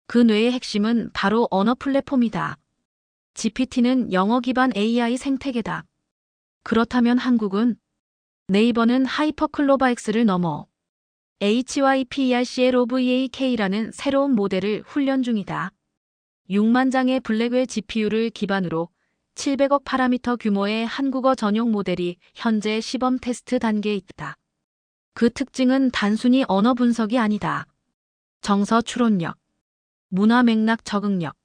그 뇌의 핵심은 바로 언어 플랫폼이다. GPT는 영어 기반 AI 생태계다. 그렇다면 한국은? 네이버는 하이퍼클로바X를 넘어 HYPERCLOVAK라는 새로운 모델을 훈련 중이다. 6만 장의 블랙웰 GPU를 기반으로 700억 파라미터 규모의 한국어 전용 모델이 현재 시범 테스트 단계에 있다. 그 특징은 단순히 언어 분석이 아니다. 정서 추론력, 문화 맥락 적응력,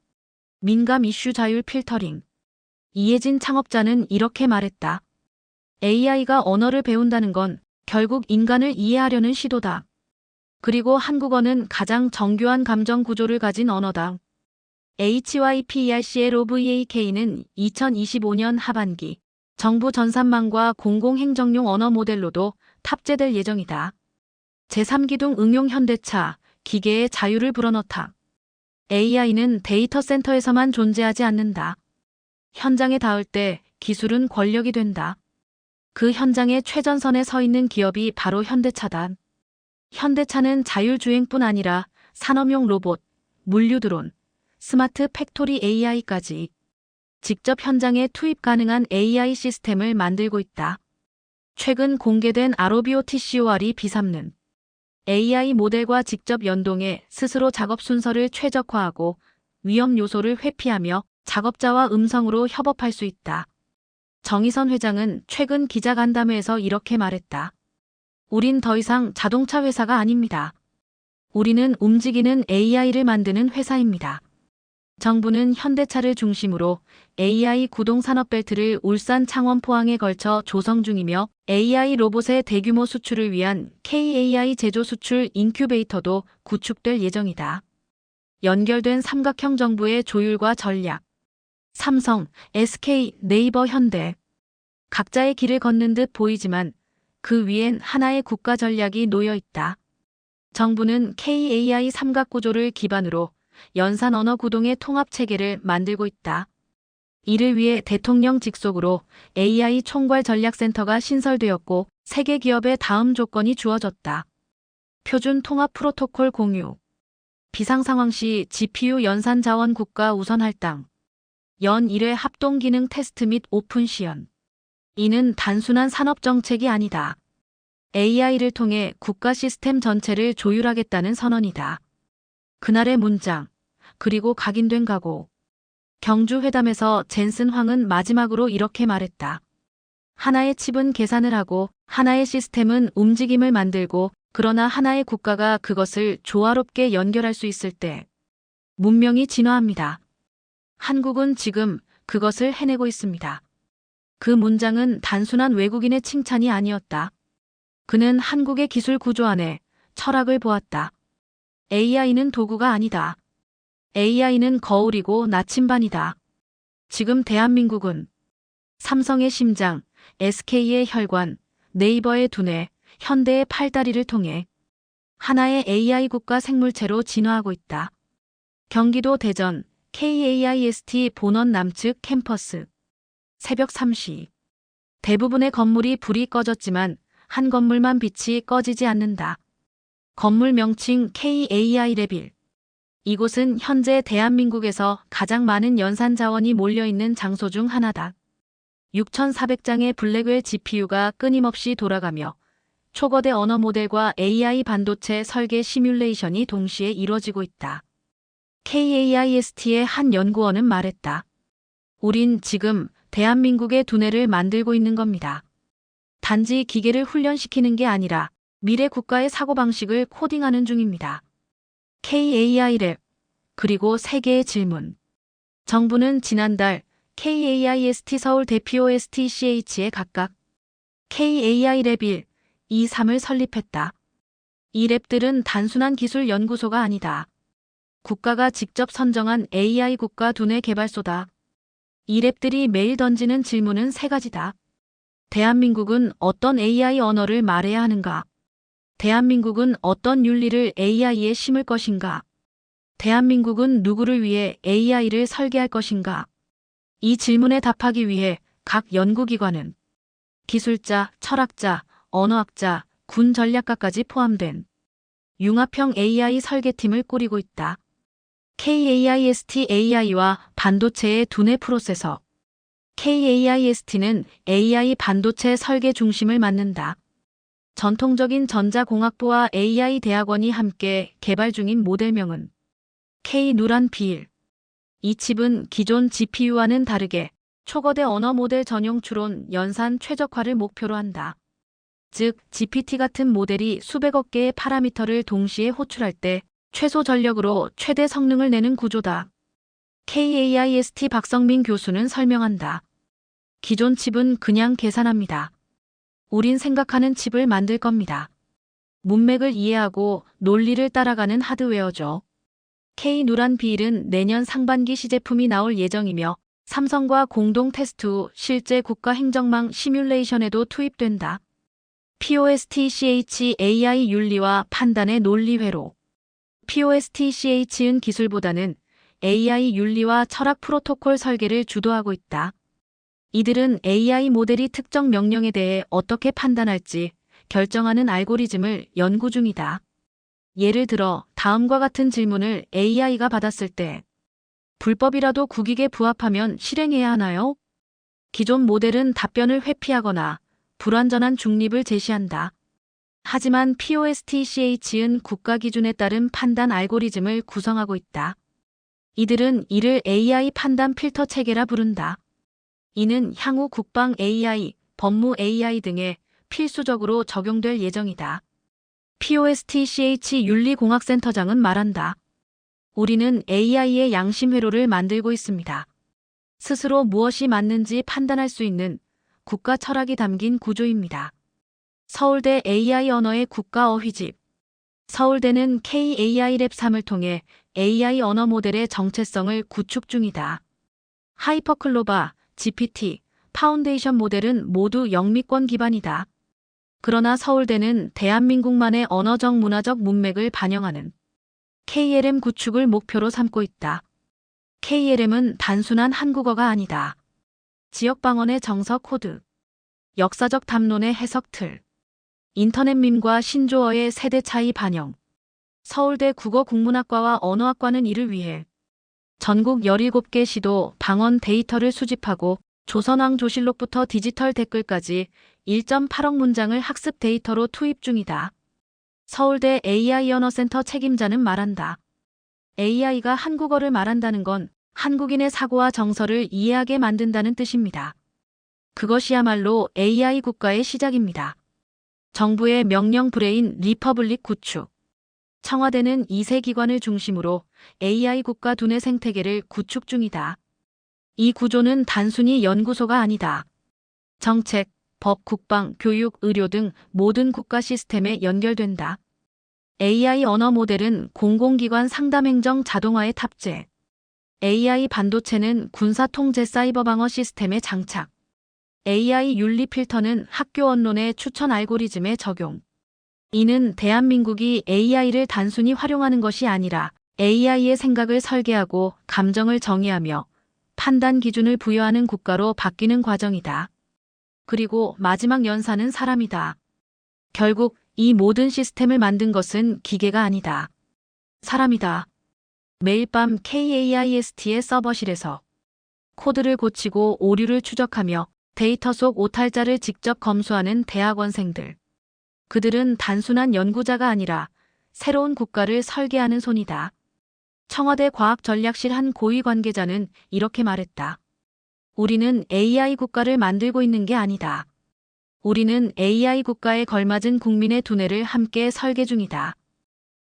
민감 이슈 자율 필터링. 이혜진 창업자는 이렇게 말했다. AI가 언어를 배운다는 건 결국 인간을 이해하려는 시도다. 그리고 한국어는 가장 정교한 감정 구조를 가진 언어다. HYPERCLOVAK는 2025년 하반기 정부 전산망과 공공행정용 언어 모델로도 탑재될 예정이다. 제3기둥 응용 현대차, 기계의 자유를 불어넣다. AI는 데이터 센터에서만 존재하지 않는다. 현장에 닿을 때 기술은 권력이 된다. 그 현장의 최전선에 서 있는 기업이 바로 현대차다. 현대차는 자율주행뿐 아니라 산업용 로봇, 물류 드론, 스마트 팩토리 AI까지 직접 현장에 투입 가능한 AI 시스템을 만들고 있다. 최근 공개된 ROBOTCOR이 비삼는 AI 모델과 직접 연동해 스스로 작업 순서를 최적화하고 위험 요소를 회피하며 작업자와 음성으로 협업할 수 있다. 정의선 회장은 최근 기자간담회에서 이렇게 말했다. 우린 더 이상 자동차 회사가 아닙니다. 우리는 움직이는 AI를 만드는 회사입니다. 정부는 현대차를 중심으로 AI 구동 산업벨트를 울산, 창원, 포항에 걸쳐 조성 중이며 AI 로봇의 대규모 수출을 위한 KAI 제조 수출 인큐베이터도 구축될 예정이다. 연결된 삼각형 정부의 조율과 전략. 삼성, SK, 네이버, 현대. 각자의 길을 걷는 듯 보이지만 그 위엔 하나의 국가 전략이 놓여 있다. 정부는 KAI 삼각구조를 기반으로 연산 언어 구동의 통합 체계를 만들고 있다. 이를 위해 대통령 직속으로 AI 총괄 전략센터가 신설되었고 세계 기업의 다음 조건이 주어졌다. 표준 통합 프로토콜 공유. 비상 상황 시 GPU 연산 자원 국가 우선 할당. 연 1회 합동 기능 테스트 및 오픈 시연. 이는 단순한 산업 정책이 아니다. AI를 통해 국가 시스템 전체를 조율하겠다는 선언이다. 그날의 문장, 그리고 각인된 각오. 경주 회담에서 젠슨 황은 마지막으로 이렇게 말했다. 하나의 칩은 계산을 하고 하나의 시스템은 움직임을 만들고 그러나 하나의 국가가 그것을 조화롭게 연결할 수 있을 때 문명이 진화합니다. 한국은 지금 그것을 해내고 있습니다. 그 문장은 단순한 외국인의 칭찬이 아니었다. 그는 한국의 기술 구조 안에 철학을 보았다. AI는 도구가 아니다. AI는 거울이고 나침반이다. 지금 대한민국은 삼성의 심장, SK의 혈관, 네이버의 두뇌, 현대의 팔다리를 통해 하나의 AI 국가 생물체로 진화하고 있다. 경기도 대전 KAIST 본원 남측 캠퍼스. 새벽 3시. 대부분의 건물이 불이 꺼졌지만 한 건물만 빛이 꺼지지 않는다. 건물 명칭 KAI 레빌. 이곳은 현재 대한민국에서 가장 많은 연산 자원이 몰려있는 장소 중 하나다. 6,400장의 블랙웰 GPU가 끊임없이 돌아가며 초거대 언어 모델과 AI 반도체 설계 시뮬레이션이 동시에 이루어지고 있다. KAIST의 한 연구원은 말했다. 우린 지금 대한민국의 두뇌를 만들고 있는 겁니다. 단지 기계를 훈련시키는 게 아니라 미래 국가의 사고방식을 코딩하는 중입니다. KAI 랩, 그리고 세 개의 질문. 정부는 지난달 KAIST 서울 대POSTCH에 각각 KAI 랩 1, 2, 3을 설립했다. 이 랩들은 단순한 기술 연구소가 아니다. 국가가 직접 선정한 AI 국가 두뇌 개발소다. 이 랩들이 매일 던지는 질문은 세 가지다. 대한민국은 어떤 AI 언어를 말해야 하는가? 대한민국은 어떤 윤리를 AI에 심을 것인가? 대한민국은 누구를 위해 AI를 설계할 것인가? 이 질문에 답하기 위해 각 연구기관은 기술자, 철학자, 언어학자, 군 전략가까지 포함된 융합형 AI 설계팀을 꾸리고 있다. KAIST AI와 반도체의 두뇌 프로세서. KAIST는 AI 반도체 설계 중심을 맡는다. 전통적인 전자공학부와 AI 대학원이 함께 개발 중인 모델명은 K-누란 B1. 이 칩은 기존 GPU와는 다르게 초거대 언어 모델 전용 추론 연산 최적화를 목표로 한다. 즉, GPT 같은 모델이 수백억 개의 파라미터를 동시에 호출할 때 최소 전력으로 최대 성능을 내는 구조다. KAIST 박성민 교수는 설명한다. 기존 칩은 그냥 계산합니다. 우린 생각하는 칩을 만들 겁니다. 문맥을 이해하고 논리를 따라가는 하드웨어죠. K-누란 B1은 내년 상반기 시제품이 나올 예정이며 삼성과 공동 테스트 후 실제 국가 행정망 시뮬레이션에도 투입된다. POSTCH AI 윤리와 판단의 논리 회로. POSTCH은 기술보다는 AI 윤리와 철학 프로토콜 설계를 주도하고 있다. 이들은 AI 모델이 특정 명령에 대해 어떻게 판단할지 결정하는 알고리즘을 연구 중이다. 예를 들어 다음과 같은 질문을 AI가 받았을 때 불법이라도 국익에 부합하면 실행해야 하나요? 기존 모델은 답변을 회피하거나 불완전한 중립을 제시한다. 하지만 POSTCH은 국가 기준에 따른 판단 알고리즘을 구성하고 있다. 이들은 이를 AI 판단 필터 체계라 부른다. 이는 향후 국방 AI, 법무 AI 등에 필수적으로 적용될 예정이다. POSTCH 윤리공학센터장은 말한다. 우리는 AI의 양심 회로를 만들고 있습니다. 스스로 무엇이 맞는지 판단할 수 있는 국가 철학이 담긴 구조입니다. 서울대 AI 언어의 국가 어휘집. 서울대는 KAI 랩 3을 통해 AI 언어 모델의 정체성을 구축 중이다. 하이퍼클로바, GPT, 파운데이션 모델은 모두 영미권 기반이다. 그러나 서울대는 대한민국만의 언어적 문화적 문맥을 반영하는 KLM 구축을 목표로 삼고 있다. KLM은 단순한 한국어가 아니다. 지역 방언의 정서 코드, 역사적 담론의 해석 틀, 인터넷 밈과 신조어의 세대 차이 반영. 서울대 국어국문학과와 언어학과는 이를 위해 전국 17개 시도 방언 데이터를 수집하고 조선왕조실록부터 디지털 댓글까지 1.8억 문장을 학습 데이터로 투입 중이다. 서울대 AI 언어센터 책임자는 말한다. AI가 한국어를 말한다는 건 한국인의 사고와 정서를 이해하게 만든다는 뜻입니다. 그것이야말로 AI 국가의 시작입니다. 정부의 명령 브레인 리퍼블릭 구축. 청와대는 2세 기관을 중심으로 AI 국가 두뇌 생태계를 구축 중이다. 이 구조는 단순히 연구소가 아니다. 정책, 법, 국방, 교육, 의료 등 모든 국가 시스템에 연결된다. AI 언어 모델은 공공기관 상담행정 자동화에 탑재. AI 반도체는 군사 통제 사이버 방어 시스템에 장착. AI 윤리 필터는 학교 언론의 추천 알고리즘에 적용. 이는 대한민국이 AI를 단순히 활용하는 것이 아니라 AI의 생각을 설계하고 감정을 정의하며 판단 기준을 부여하는 국가로 바뀌는 과정이다. 그리고 마지막 연사는 사람이다. 결국 이 모든 시스템을 만든 것은 기계가 아니다. 사람이다. 매일 밤 KAIST의 서버실에서 코드를 고치고 오류를 추적하며 데이터 속 오탈자를 직접 검수하는 대학원생들. 그들은 단순한 연구자가 아니라 새로운 국가를 설계하는 손이다. 청와대 과학전략실 한 고위 관계자는 이렇게 말했다. 우리는 AI 국가를 만들고 있는 게 아니다. 우리는 AI 국가에 걸맞은 국민의 두뇌를 함께 설계 중이다.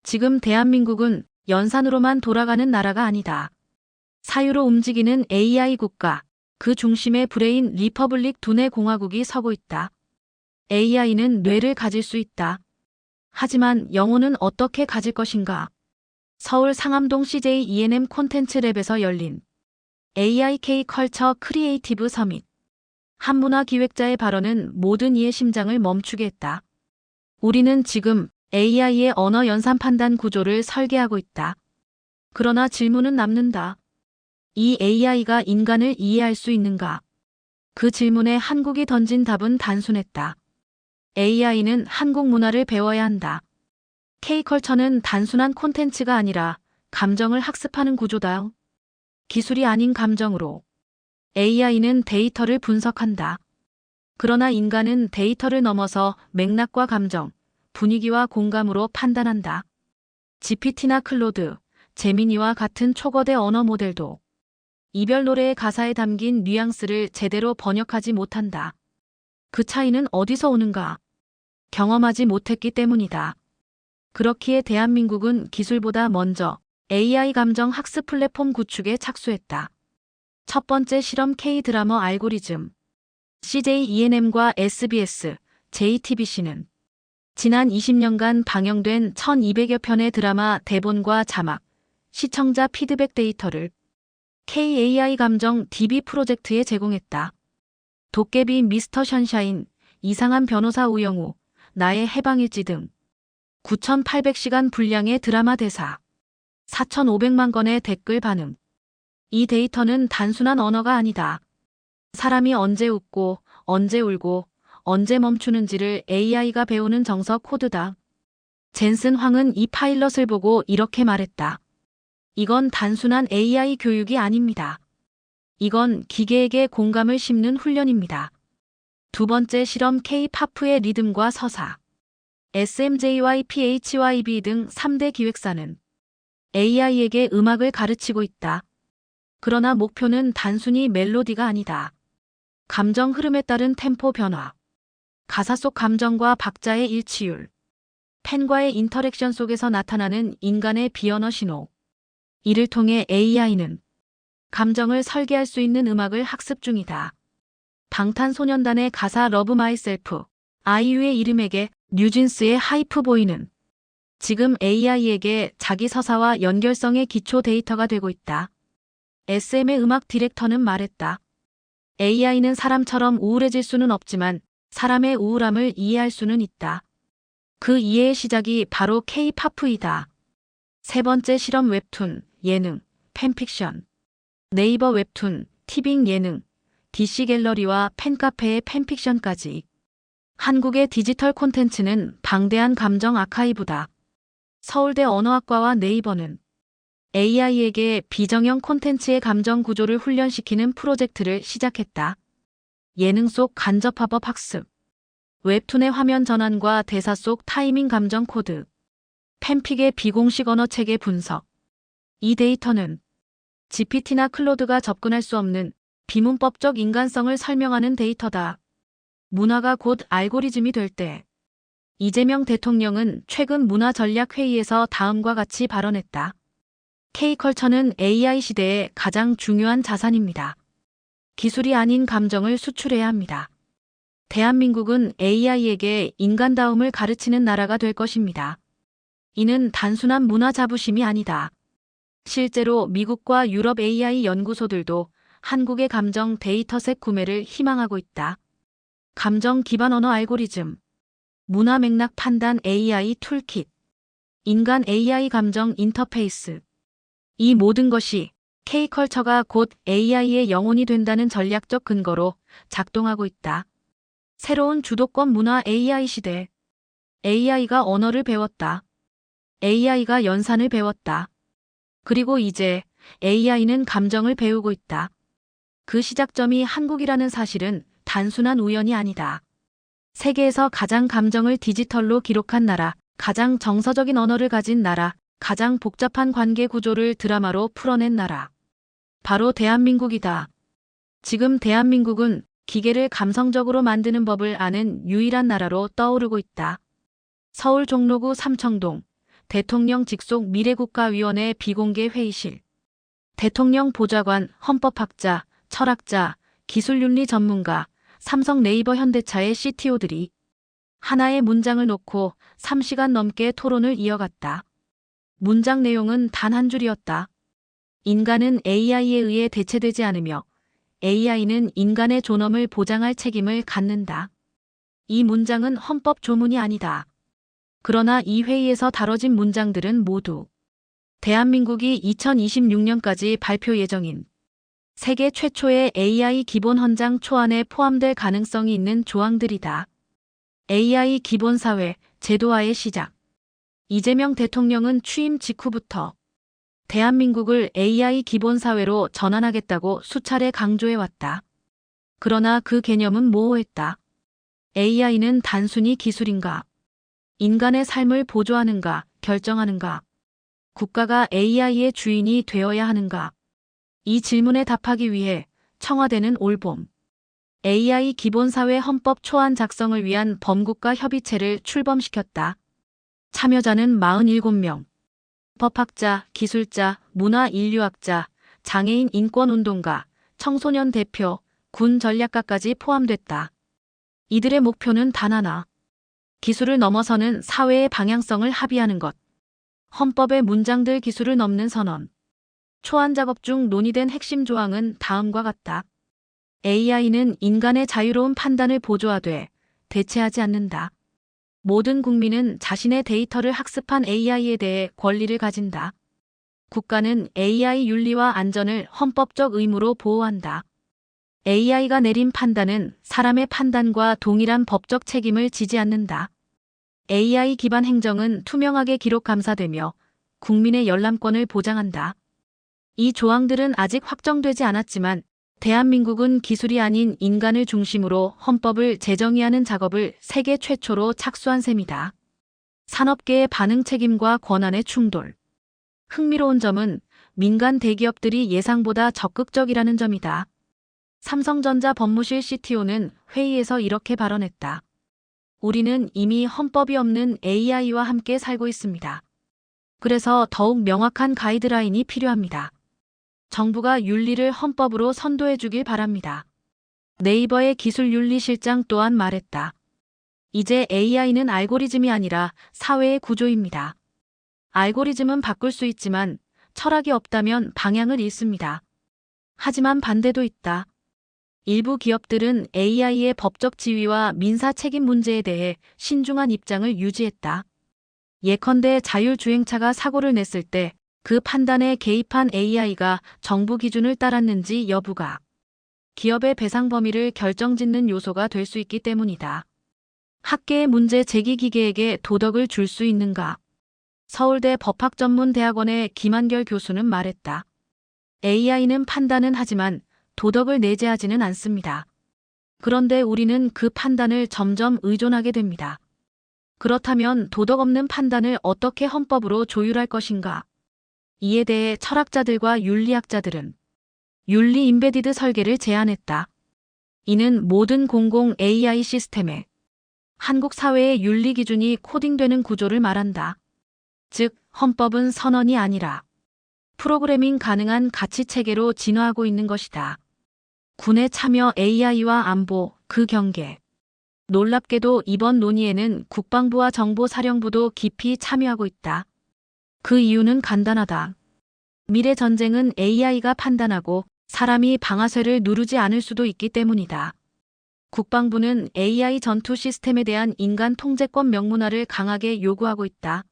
지금 대한민국은 연산으로만 돌아가는 나라가 아니다. 사유로 움직이는 AI 국가, 그 중심에 브레인 리퍼블릭 두뇌 공화국이 서고 있다. AI는 뇌를 가질 수 있다. 하지만 영혼은 어떻게 가질 것인가? 서울 상암동 CJ E&M 콘텐츠 랩에서 열린 AIK 컬처 크리에이티브 서밋. 한 문화 기획자의 발언은 모든 이의 심장을 멈추게 했다. 우리는 지금 AI의 언어 연산 판단 구조를 설계하고 있다. 그러나 질문은 남는다. 이 AI가 인간을 이해할 수 있는가? 그 질문에 한국이 던진 답은 단순했다. AI는 한국 문화를 배워야 한다. K컬처는 단순한 콘텐츠가 아니라 감정을 학습하는 구조다. 기술이 아닌 감정으로. AI는 데이터를 분석한다. 그러나 인간은 데이터를 넘어서 맥락과 감정, 분위기와 공감으로 판단한다. GPT나 클로드, 제미니와 같은 초거대 언어 모델도 이별 노래의 가사에 담긴 뉘앙스를 제대로 번역하지 못한다. 그 차이는 어디서 오는가? 경험하지 못했기 때문이다. 그렇기에 대한민국은 기술보다 먼저 AI 감정 학습 플랫폼 구축에 착수했다. 첫 번째 실험 K-드라마 알고리즘. CJ E&M과 SBS, JTBC는 지난 20년간 방영된 1200여 편의 드라마 대본과 자막, 시청자 피드백 데이터를 KAI 감정 DB 프로젝트에 제공했다. 도깨비 미스터 션샤인, 이상한 변호사 우영우, 나의 해방일지 등 9,800시간 분량의 드라마 대사, 4,500만 건의 댓글 반응. 이 데이터는 단순한 언어가 아니다. 사람이 언제 웃고, 언제 울고, 언제 멈추는지를 AI가 배우는 정서 코드다. 젠슨 황은 이 파일럿을 보고 이렇게 말했다. 이건 단순한 AI 교육이 아닙니다. 이건 기계에게 공감을 심는 훈련입니다. 두 번째 실험 K-팝의 리듬과 서사. SMJY, PHYB 등 3대 기획사는 AI에게 음악을 가르치고 있다. 그러나 목표는 단순히 멜로디가 아니다. 감정 흐름에 따른 템포 변화, 가사 속 감정과 박자의 일치율, 팬과의 인터랙션 속에서 나타나는 인간의 비언어 신호. 이를 통해 AI는 감정을 설계할 수 있는 음악을 학습 중이다. 방탄소년단의 가사 러브 마이셀프, 아이유의 이름에게 뉴진스의 하이프 보이는 지금 AI에게 자기 서사와 연결성의 기초 데이터가 되고 있다. SM의 음악 디렉터는 말했다. AI는 사람처럼 우울해질 수는 없지만 사람의 우울함을 이해할 수는 있다. 그 이해의 시작이 바로 K-팝이다. 세 번째 실험 웹툰, 예능, 팬픽션. 네이버 웹툰, 티빙 예능, DC 갤러리와 팬카페의 팬픽션까지. 한국의 디지털 콘텐츠는 방대한 감정 아카이브다. 서울대 언어학과와 네이버는 AI에게 비정형 콘텐츠의 감정 구조를 훈련시키는 프로젝트를 시작했다. 예능 속 간접 합업 학습, 웹툰의 화면 전환과 대사 속 타이밍 감정 코드, 팬픽의 비공식 언어 체계 분석. 이 데이터는 GPT나 클로드가 접근할 수 없는 비문법적 인간성을 설명하는 데이터다. 문화가 곧 알고리즘이 될 때, 이재명 대통령은 최근 문화전략회의에서 다음과 같이 발언했다. K컬처는 AI 시대의 가장 중요한 자산입니다. 기술이 아닌 감정을 수출해야 합니다. 대한민국은 AI에게 인간다움을 가르치는 나라가 될 것입니다. 이는 단순한 문화 자부심이 아니다. 실제로 미국과 유럽 AI 연구소들도 한국의 감정 데이터셋 구매를 희망하고 있다. 감정 기반 언어 알고리즘, 문화 맥락 판단 AI 툴킷, 인간 AI 감정 인터페이스. 이 모든 것이 K컬처가 곧 AI의 영혼이 된다는 전략적 근거로 작동하고 있다. 새로운 주도권 문화 AI 시대. AI가 언어를 배웠다. AI가 연산을 배웠다. 그리고 이제 AI는 감정을 배우고 있다. 그 시작점이 한국이라는 사실은 단순한 우연이 아니다. 세계에서 가장 감정을 디지털로 기록한 나라, 가장 정서적인 언어를 가진 나라, 가장 복잡한 관계 구조를 드라마로 풀어낸 나라. 바로 대한민국이다. 지금 대한민국은 기계를 감성적으로 만드는 법을 아는 유일한 나라로 떠오르고 있다. 서울 종로구 삼청동 대통령 직속 미래국가위원회 비공개 회의실. 대통령 보좌관, 헌법학자, 철학자, 기술윤리 전문가, 삼성 네이버 현대차의 CTO들이 하나의 문장을 놓고 3시간 넘게 토론을 이어갔다. 문장 내용은 단 한 줄이었다. 인간은 AI에 의해 대체되지 않으며 AI는 인간의 존엄을 보장할 책임을 갖는다. 이 문장은 헌법 조문이 아니다. 그러나 이 회의에서 다뤄진 문장들은 모두 대한민국이 2026년까지 발표 예정인 세계 최초의 AI 기본 헌장 초안에 포함될 가능성이 있는 조항들이다. AI 기본사회 제도화의 시작. 이재명 대통령은 취임 직후부터 대한민국을 AI 기본사회로 전환하겠다고 수차례 강조해왔다. 그러나 그 개념은 모호했다. AI는 단순히 기술인가? 인간의 삶을 보조하는가, 결정하는가? 국가가 AI의 주인이 되어야 하는가? 이 질문에 답하기 위해 청와대는 올봄 AI 기본사회 헌법 초안 작성을 위한 범국가 협의체를 출범시켰다. 참여자는 47명. 법학자, 기술자, 문화인류학자, 장애인 인권운동가, 청소년 대표, 군 전략가까지 포함됐다. 이들의 목표는 단 하나. 기술을 넘어서는 사회의 방향성을 합의하는 것. 헌법의 문장들 기술을 넘는 선언. 초안 작업 중 논의된 핵심 조항은 다음과 같다. AI는 인간의 자유로운 판단을 보조하되 대체하지 않는다. 모든 국민은 자신의 데이터를 학습한 AI에 대해 권리를 가진다. 국가는 AI 윤리와 안전을 헌법적 의무로 보호한다. AI가 내린 판단은 사람의 판단과 동일한 법적 책임을 지지 않는다. AI 기반 행정은 투명하게 기록 감사되며 국민의 열람권을 보장한다. 이 조항들은 아직 확정되지 않았지만 대한민국은 기술이 아닌 인간을 중심으로 헌법을 재정의하는 작업을 세계 최초로 착수한 셈이다. 산업계의 반응 책임과 권한의 충돌. 흥미로운 점은 민간 대기업들이 예상보다 적극적이라는 점이다. 삼성전자 법무실 CTO는 회의에서 이렇게 발언했다. 우리는 이미 헌법이 없는 AI와 함께 살고 있습니다. 그래서 더욱 명확한 가이드라인이 필요합니다. 정부가 윤리를 헌법으로 선도해 주길 바랍니다. 네이버의 기술윤리실장 또한 말했다. 이제 AI는 알고리즘이 아니라 사회의 구조입니다. 알고리즘은 바꿀 수 있지만 철학이 없다면 방향을 잃습니다. 하지만 반대도 있다. 일부 기업들은 AI의 법적 지위와 민사 책임 문제에 대해 신중한 입장을 유지했다. 예컨대 자율주행차가 사고를 냈을 때 그 판단에 개입한 AI가 정부 기준을 따랐는지 여부가 기업의 배상 범위를 결정짓는 요소가 될 수 있기 때문이다. 학계의 문제 제기 기계에게 도덕을 줄 수 있는가? 서울대 법학전문대학원의 김한결 교수는 말했다. AI는 판단은 하지만 도덕을 내재하지는 않습니다. 그런데 우리는 그 판단을 점점 의존하게 됩니다. 그렇다면 도덕 없는 판단을 어떻게 헌법으로 조율할 것인가? 이에 대해 철학자들과 윤리학자들은 윤리 임베디드 설계를 제안했다. 이는 모든 공공 AI 시스템에 한국 사회의 윤리 기준이 코딩되는 구조를 말한다. 즉, 헌법은 선언이 아니라 프로그래밍 가능한 가치 체계로 진화하고 있는 것이다. 군의 참여 AI와 안보, 그 경계. 놀랍게도 이번 논의에는 국방부와 정보사령부도 깊이 참여하고 있다. 그 이유는 간단하다. 미래 전쟁은 AI가 판단하고 사람이 방아쇠를 누르지 않을 수도 있기 때문이다. 국방부는 AI 전투 시스템에 대한 인간 통제권 명문화를 강하게 요구하고 있다.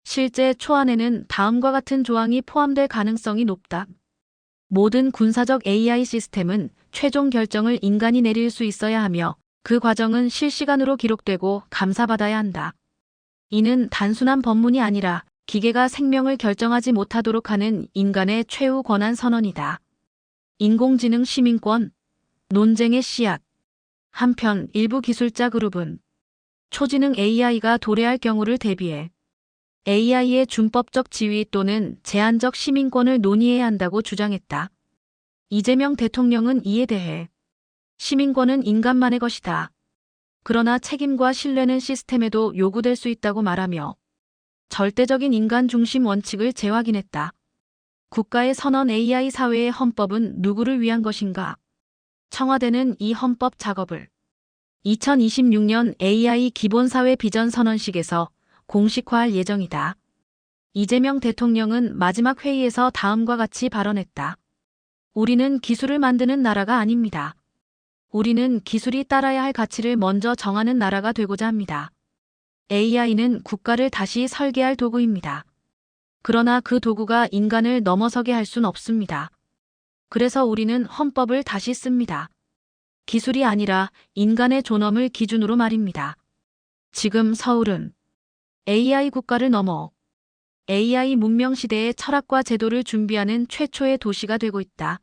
실제 초안에는 다음과 같은 조항이 포함될 가능성이 높다. 모든 군사적 AI 시스템은 최종 결정을 인간이 내릴 수 있어야 하며 그 과정은 실시간으로 기록되고 감사받아야 한다. 이는 단순한 법문이 아니라 기계가 생명을 결정하지 못하도록 하는 인간의 최후 권한 선언이다. 인공지능 시민권, 논쟁의 씨앗. 한편 일부 기술자 그룹은 초지능 AI가 도래할 경우를 대비해 AI의 준법적 지위 또는 제한적 시민권을 논의해야 한다고 주장했다. 이재명 대통령은 이에 대해 시민권은 인간만의 것이다. 그러나 책임과 신뢰는 시스템에도 요구될 수 있다고 말하며 절대적인 인간 중심 원칙을 재확인했다. 국가의 선언 AI 사회의 헌법은 누구를 위한 것인가? 청와대는 이 헌법 작업을 2026년 AI 기본사회 비전 선언식에서 공식화할 예정이다. 이재명 대통령은 마지막 회의에서 다음과 같이 발언했다. 우리는 기술을 만드는 나라가 아닙니다. 우리는 기술이 따라야 할 가치를 먼저 정하는 나라가 되고자 합니다. AI는 국가를 다시 설계할 도구입니다. 그러나 그 도구가 인간을 넘어서게 할 순 없습니다. 그래서 우리는 헌법을 다시 씁니다. 기술이 아니라 인간의 존엄을 기준으로 말입니다. 지금 서울은 AI 국가를 넘어 AI 문명 시대의 철학과 제도를 준비하는 최초의 도시가 되고 있다.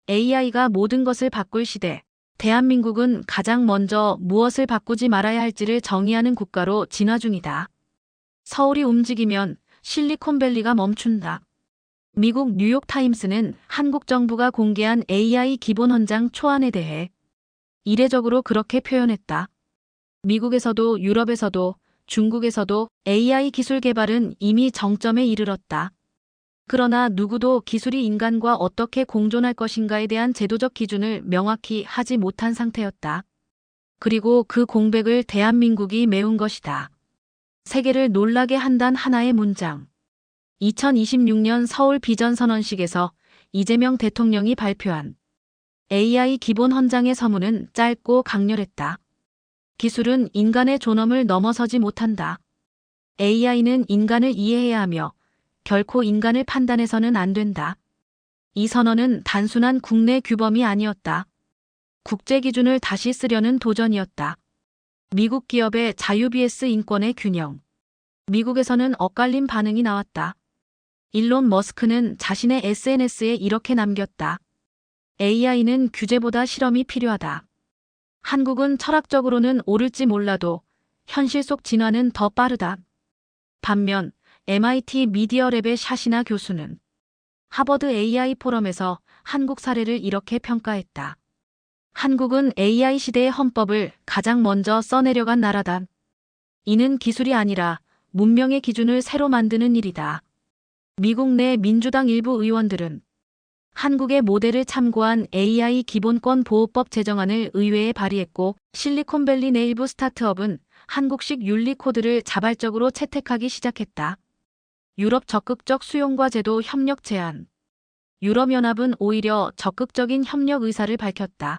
AI가 모든 것을 바꿀 시대, 대한민국은 가장 먼저 무엇을 바꾸지 말아야 할지를 정의하는 국가로 진화 중이다. 서울이 움직이면 실리콘밸리가 멈춘다. 미국 뉴욕타임스는 한국 정부가 공개한 AI 기본 헌장 초안에 대해 이례적으로 그렇게 표현했다. 미국에서도 유럽에서도 중국에서도 AI 기술 개발은 이미 정점에 이르렀다. 그러나 누구도 기술이 인간과 어떻게 공존할 것인가에 대한 제도적 기준을 명확히 하지 못한 상태였다. 그리고 그 공백을 대한민국이 메운 것이다. 세계를 놀라게 한단 하나의 문장. 2026년 서울 비전 선언식에서 이재명 대통령이 발표한 AI 기본 헌장의 서문은 짧고 강렬했다. 기술은 인간의 존엄을 넘어서지 못한다. AI는 인간을 이해해야 하며 결코 인간을 판단해서는 안 된다. 이 선언은 단순한 국내 규범이 아니었다. 국제 기준을 다시 쓰려는 도전이었다. 미국 기업의 자유 vs 인권의 균형. 미국에서는 엇갈린 반응이 나왔다. 일론 머스크는 자신의 SNS에 이렇게 남겼다. AI는 규제보다 실험이 필요하다. 한국은 철학적으로는 옳을지 몰라도 현실 속 진화는 더 빠르다. 반면 MIT 미디어랩의 샤시나 교수는 하버드 AI 포럼에서 한국 사례를 이렇게 평가했다. 한국은 AI 시대의 헌법을 가장 먼저 써내려간 나라다. 이는 기술이 아니라 문명의 기준을 새로 만드는 일이다. 미국 내 민주당 일부 의원들은 한국의 모델을 참고한 AI 기본권 보호법 제정안을 의회에 발의했고 실리콘밸리 내 일부 스타트업은 한국식 윤리 코드를 자발적으로 채택하기 시작했다. 유럽 적극적 수용과 제도 협력 제안. 유럽연합은 오히려 적극적인 협력 의사를 밝혔다.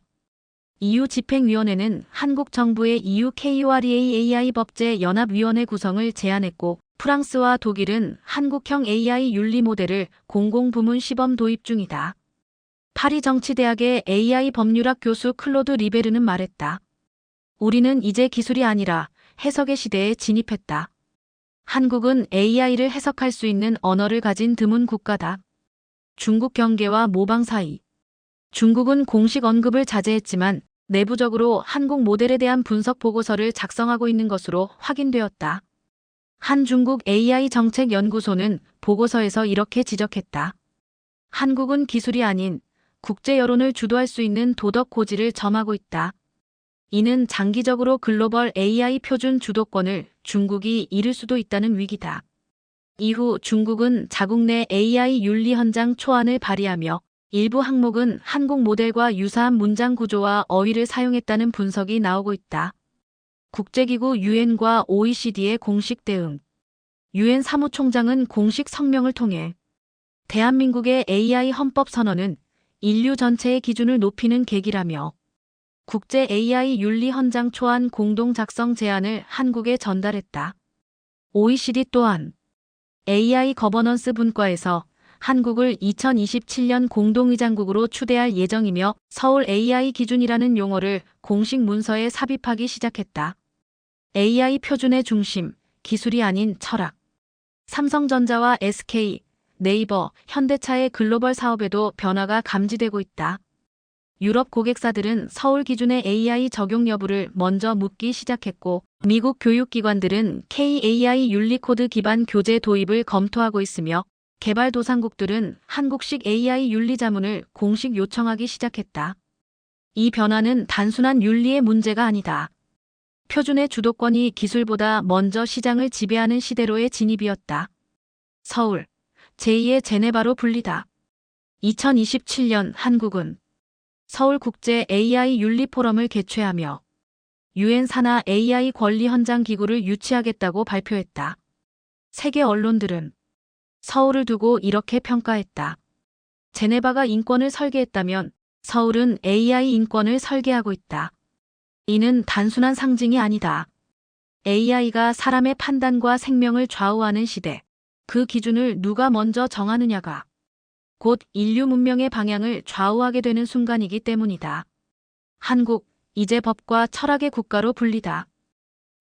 EU 집행위원회는 한국 정부의 EU KOREA AI 법제 연합위원회 구성을 제안했고 프랑스와 독일은 한국형 AI 윤리 모델을 공공부문 시범 도입 중이다. 파리 정치대학의 AI 법률학 교수 클로드 리베르는 말했다. 우리는 이제 기술이 아니라 해석의 시대에 진입했다. 한국은 AI를 해석할 수 있는 언어를 가진 드문 국가다. 중국 경계와 모방 사이. 중국은 공식 언급을 자제했지만 내부적으로 한국 모델에 대한 분석 보고서를 작성하고 있는 것으로 확인되었다. 한 중국 AI 정책연구소는 보고서에서 이렇게 지적했다. 한국은 기술이 아닌 국제 여론을 주도할 수 있는 도덕 고지를 점하고 있다. 이는 장기적으로 글로벌 AI 표준 주도권을 중국이 잃을 수도 있다는 위기다. 이후 중국은 자국 내 AI 윤리 헌장 초안을 발의하며 일부 항목은 한국 모델과 유사한 문장 구조와 어휘를 사용했다는 분석이 나오고 있다. 국제기구 유엔과 OECD의 공식 대응. 유엔 사무총장은 공식 성명을 통해 대한민국의 AI 헌법 선언은 인류 전체의 기준을 높이는 계기라며 국제 AI 윤리 헌장 초안 공동 작성 제안을 한국에 전달했다. OECD 또한 AI 거버넌스 분과에서 한국을 2027년 공동의장국으로 추대할 예정이며 서울 AI 기준이라는 용어를 공식 문서에 삽입하기 시작했다. AI 표준의 중심, 기술이 아닌 철학. 삼성전자와 SK, 네이버, 현대차의 글로벌 사업에도 변화가 감지되고 있다. 유럽 고객사들은 서울 기준의 AI 적용 여부를 먼저 묻기 시작했고 미국 교육기관들은 KAI 윤리코드 기반 교재 도입을 검토하고 있으며 개발도상국들은 한국식 AI 윤리 자문을 공식 요청하기 시작했다. 이 변화는 단순한 윤리의 문제가 아니다. 표준의 주도권이 기술보다 먼저 시장을 지배하는 시대로의 진입이었다. 서울, 제2의 제네바로 불리다. 2027년 한국은 서울국제 AI 윤리 포럼을 개최하며 유엔 산하 AI 권리 헌장 기구를 유치하겠다고 발표했다. 세계 언론들은 서울을 두고 이렇게 평가했다. 제네바가 인권을 설계했다면 서울은 AI 인권을 설계하고 있다. 이는 단순한 상징이 아니다. AI가 사람의 판단과 생명을 좌우하는 시대. 그 기준을 누가 먼저 정하느냐가 곧 인류 문명의 방향을 좌우하게 되는 순간이기 때문이다. 한국, 이제 법과 철학의 국가로 불리다.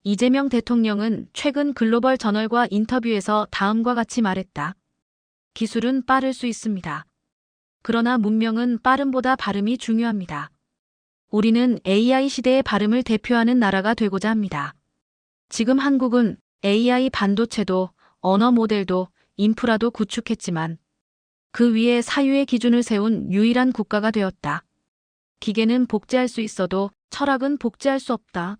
이재명 대통령은 최근 글로벌 저널과 인터뷰에서 다음과 같이 말했다. 기술은 빠를 수 있습니다. 그러나 문명은 빠름보다 발음이 중요합니다. 우리는 AI 시대의 발음을 대표하는 나라가 되고자 합니다. 지금 한국은 AI 반도체도 언어 모델도 인프라도 구축했지만 그 위에 사유의 기준을 세운 유일한 국가가 되었다. 기계는 복제할 수 있어도 철학은 복제할 수 없다.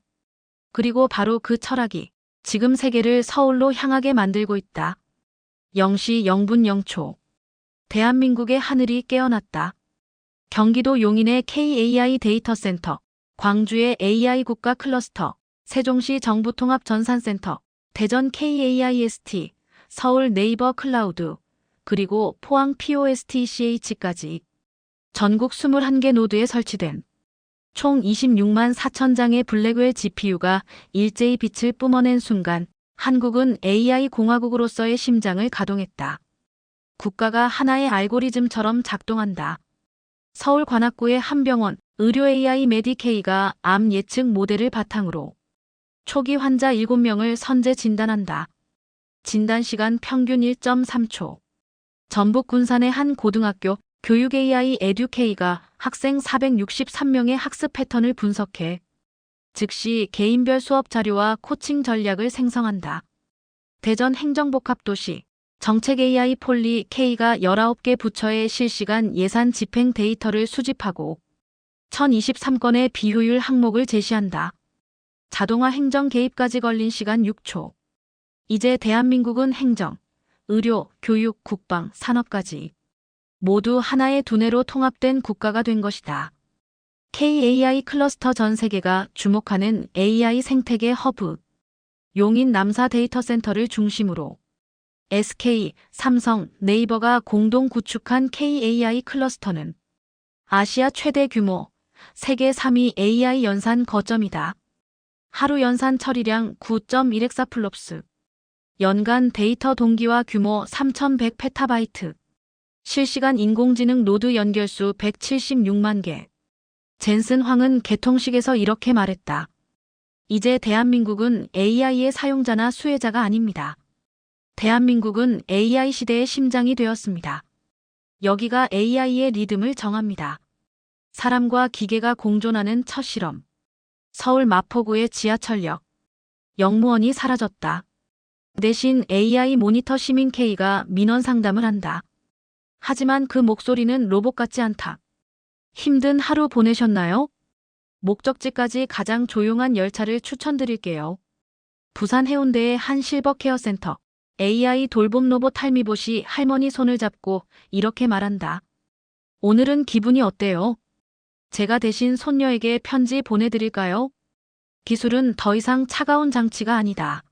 그리고 바로 그 철학이 지금 세계를 서울로 향하게 만들고 있다. 0시 0분 0초. 대한민국의 하늘이 깨어났다. 경기도 용인의 KAI 데이터 센터, 광주의 AI 국가 클러스터, 세종시 정부통합전산센터, 대전 KAIST, 서울 네이버 클라우드, 그리고 포항 POSTCH까지 전국 21개 노드에 설치된 총 26만 4천 장의 블랙웰 GPU가 일제히 빛을 뿜어낸 순간 한국은 AI 공화국으로서의 심장을 가동했다. 국가가 하나의 알고리즘처럼 작동한다. 서울 관악구의 한 병원 의료 AI 메디케이가 암 예측 모델을 바탕으로 초기 환자 7명을 선제 진단한다. 진단 시간 평균 1.3초. 전북 군산의 한 고등학교 교육 AI 에듀케이가 학생 463명의 학습 패턴을 분석해 즉시 개인별 수업 자료와 코칭 전략을 생성한다. 대전 행정복합도시 정책 AI 폴리 K가 19개 부처의 실시간 예산 집행 데이터를 수집하고 1023건의 비효율 항목을 제시한다. 자동화 행정 개입까지 걸린 시간 6초. 이제 대한민국은 행정, 의료, 교육, 국방, 산업까지 모두 하나의 두뇌로 통합된 국가가 된 것이다. KAI 클러스터 전 세계가 주목하는 AI 생태계 허브. 용인 남사 데이터 센터를 중심으로 SK, 삼성, 네이버가 공동 구축한 KAI 클러스터는 아시아 최대 규모 세계 3위 AI 연산 거점이다. 하루 연산 처리량 9.1엑사플롭스. 연간 데이터 동기화 규모 3100페타바이트. 실시간 인공지능 노드 연결수 176만 개. 젠슨 황은 개통식에서 이렇게 말했다. 이제 대한민국은 AI의 사용자나 수혜자가 아닙니다. 대한민국은 AI 시대의 심장이 되었습니다. 여기가 AI의 리듬을 정합니다. 사람과 기계가 공존하는 첫 실험. 서울 마포구의 지하철역. 역무원이 사라졌다. 대신 AI 모니터 시민 K가 민원 상담을 한다. 하지만 그 목소리는 로봇 같지 않다. 힘든 하루 보내셨나요? 목적지까지 가장 조용한 열차를 추천드릴게요. 부산 해운대의 한 실버 케어센터. AI 돌봄 로봇 할미봇이 할머니 손을 잡고 이렇게 말한다. 오늘은 기분이 어때요? 제가 대신 손녀에게 편지 보내드릴까요? 기술은 더 이상 차가운 장치가 아니다.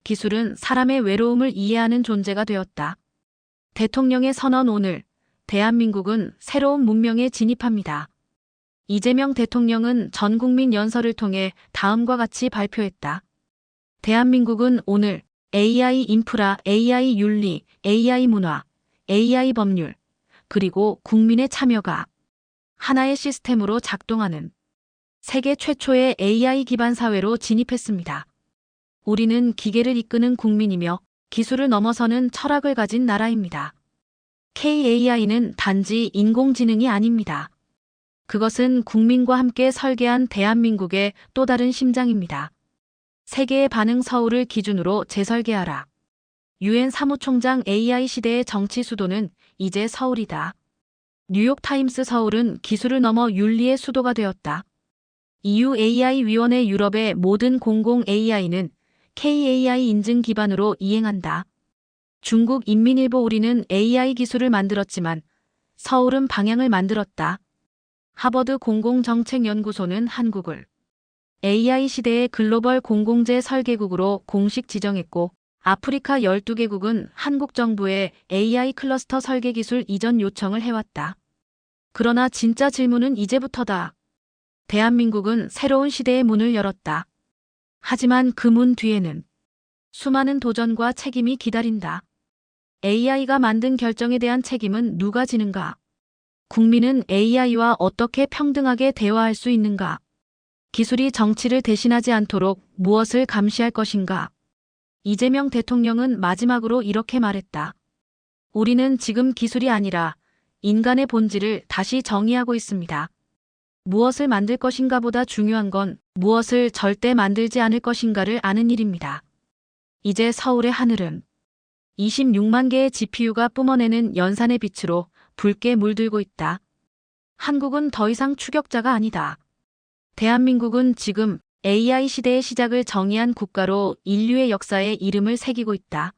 기술은 사람의 외로움을 이해하는 존재가 되었다. 대통령의 선언. 오늘 대한민국은 새로운 문명에 진입합니다. 이재명 대통령은 전국민 연설을 통해 다음과 같이 발표했다. 대한민국은 오늘 AI 인프라, AI 윤리, AI 문화, AI 법률, 그리고 국민의 참여가 하나의 시스템으로 작동하는 세계 최초의 AI 기반 사회로 진입했습니다. 우리는 기계를 이끄는 국민이며 기술을 넘어서는 철학을 가진 나라입니다. KAI는 단지 인공지능이 아닙니다. 그것은 국민과 함께 설계한 대한민국의 또 다른 심장입니다. 세계의 반응. 서울을 기준으로 재설계하라. UN 사무총장. AI 시대의 정치 수도는 이제 서울이다. 뉴욕타임스. 서울은 기술을 넘어 윤리의 수도가 되었다. EU AI 위원회. 유럽의 모든 공공 AI는 KAI 인증 기반으로 이행한다. 중국 인민일보. 우리는 AI 기술을 만들었지만 서울은 방향을 만들었다. 하버드 공공정책연구소는 한국을 AI 시대의 글로벌 공공재 설계국으로 공식 지정했고, 아프리카 12개국은 한국 정부에 AI 클러스터 설계 기술 이전 요청을 해왔다. 그러나 진짜 질문은 이제부터다. 대한민국은 새로운 시대의 문을 열었다. 하지만 그 문 뒤에는 수많은 도전과 책임이 기다린다. AI가 만든 결정에 대한 책임은 누가 지는가? 국민은 AI와 어떻게 평등하게 대화할 수 있는가? 기술이 정치를 대신하지 않도록 무엇을 감시할 것인가? 이재명 대통령은 마지막으로 이렇게 말했다. 우리는 지금 기술이 아니라 인간의 본질을 다시 정의하고 있습니다. 무엇을 만들 것인가 보다 중요한 건 무엇을 절대 만들지 않을 것인가를 아는 일입니다. 이제 서울의 하늘은 26만 개의 GPU가 뿜어내는 연산의 빛으로 붉게 물들고 있다. 한국은 더 이상 추격자가 아니다. 대한민국은 지금 AI 시대의 시작을 정의한 국가로 인류의 역사에 이름을 새기고 있다.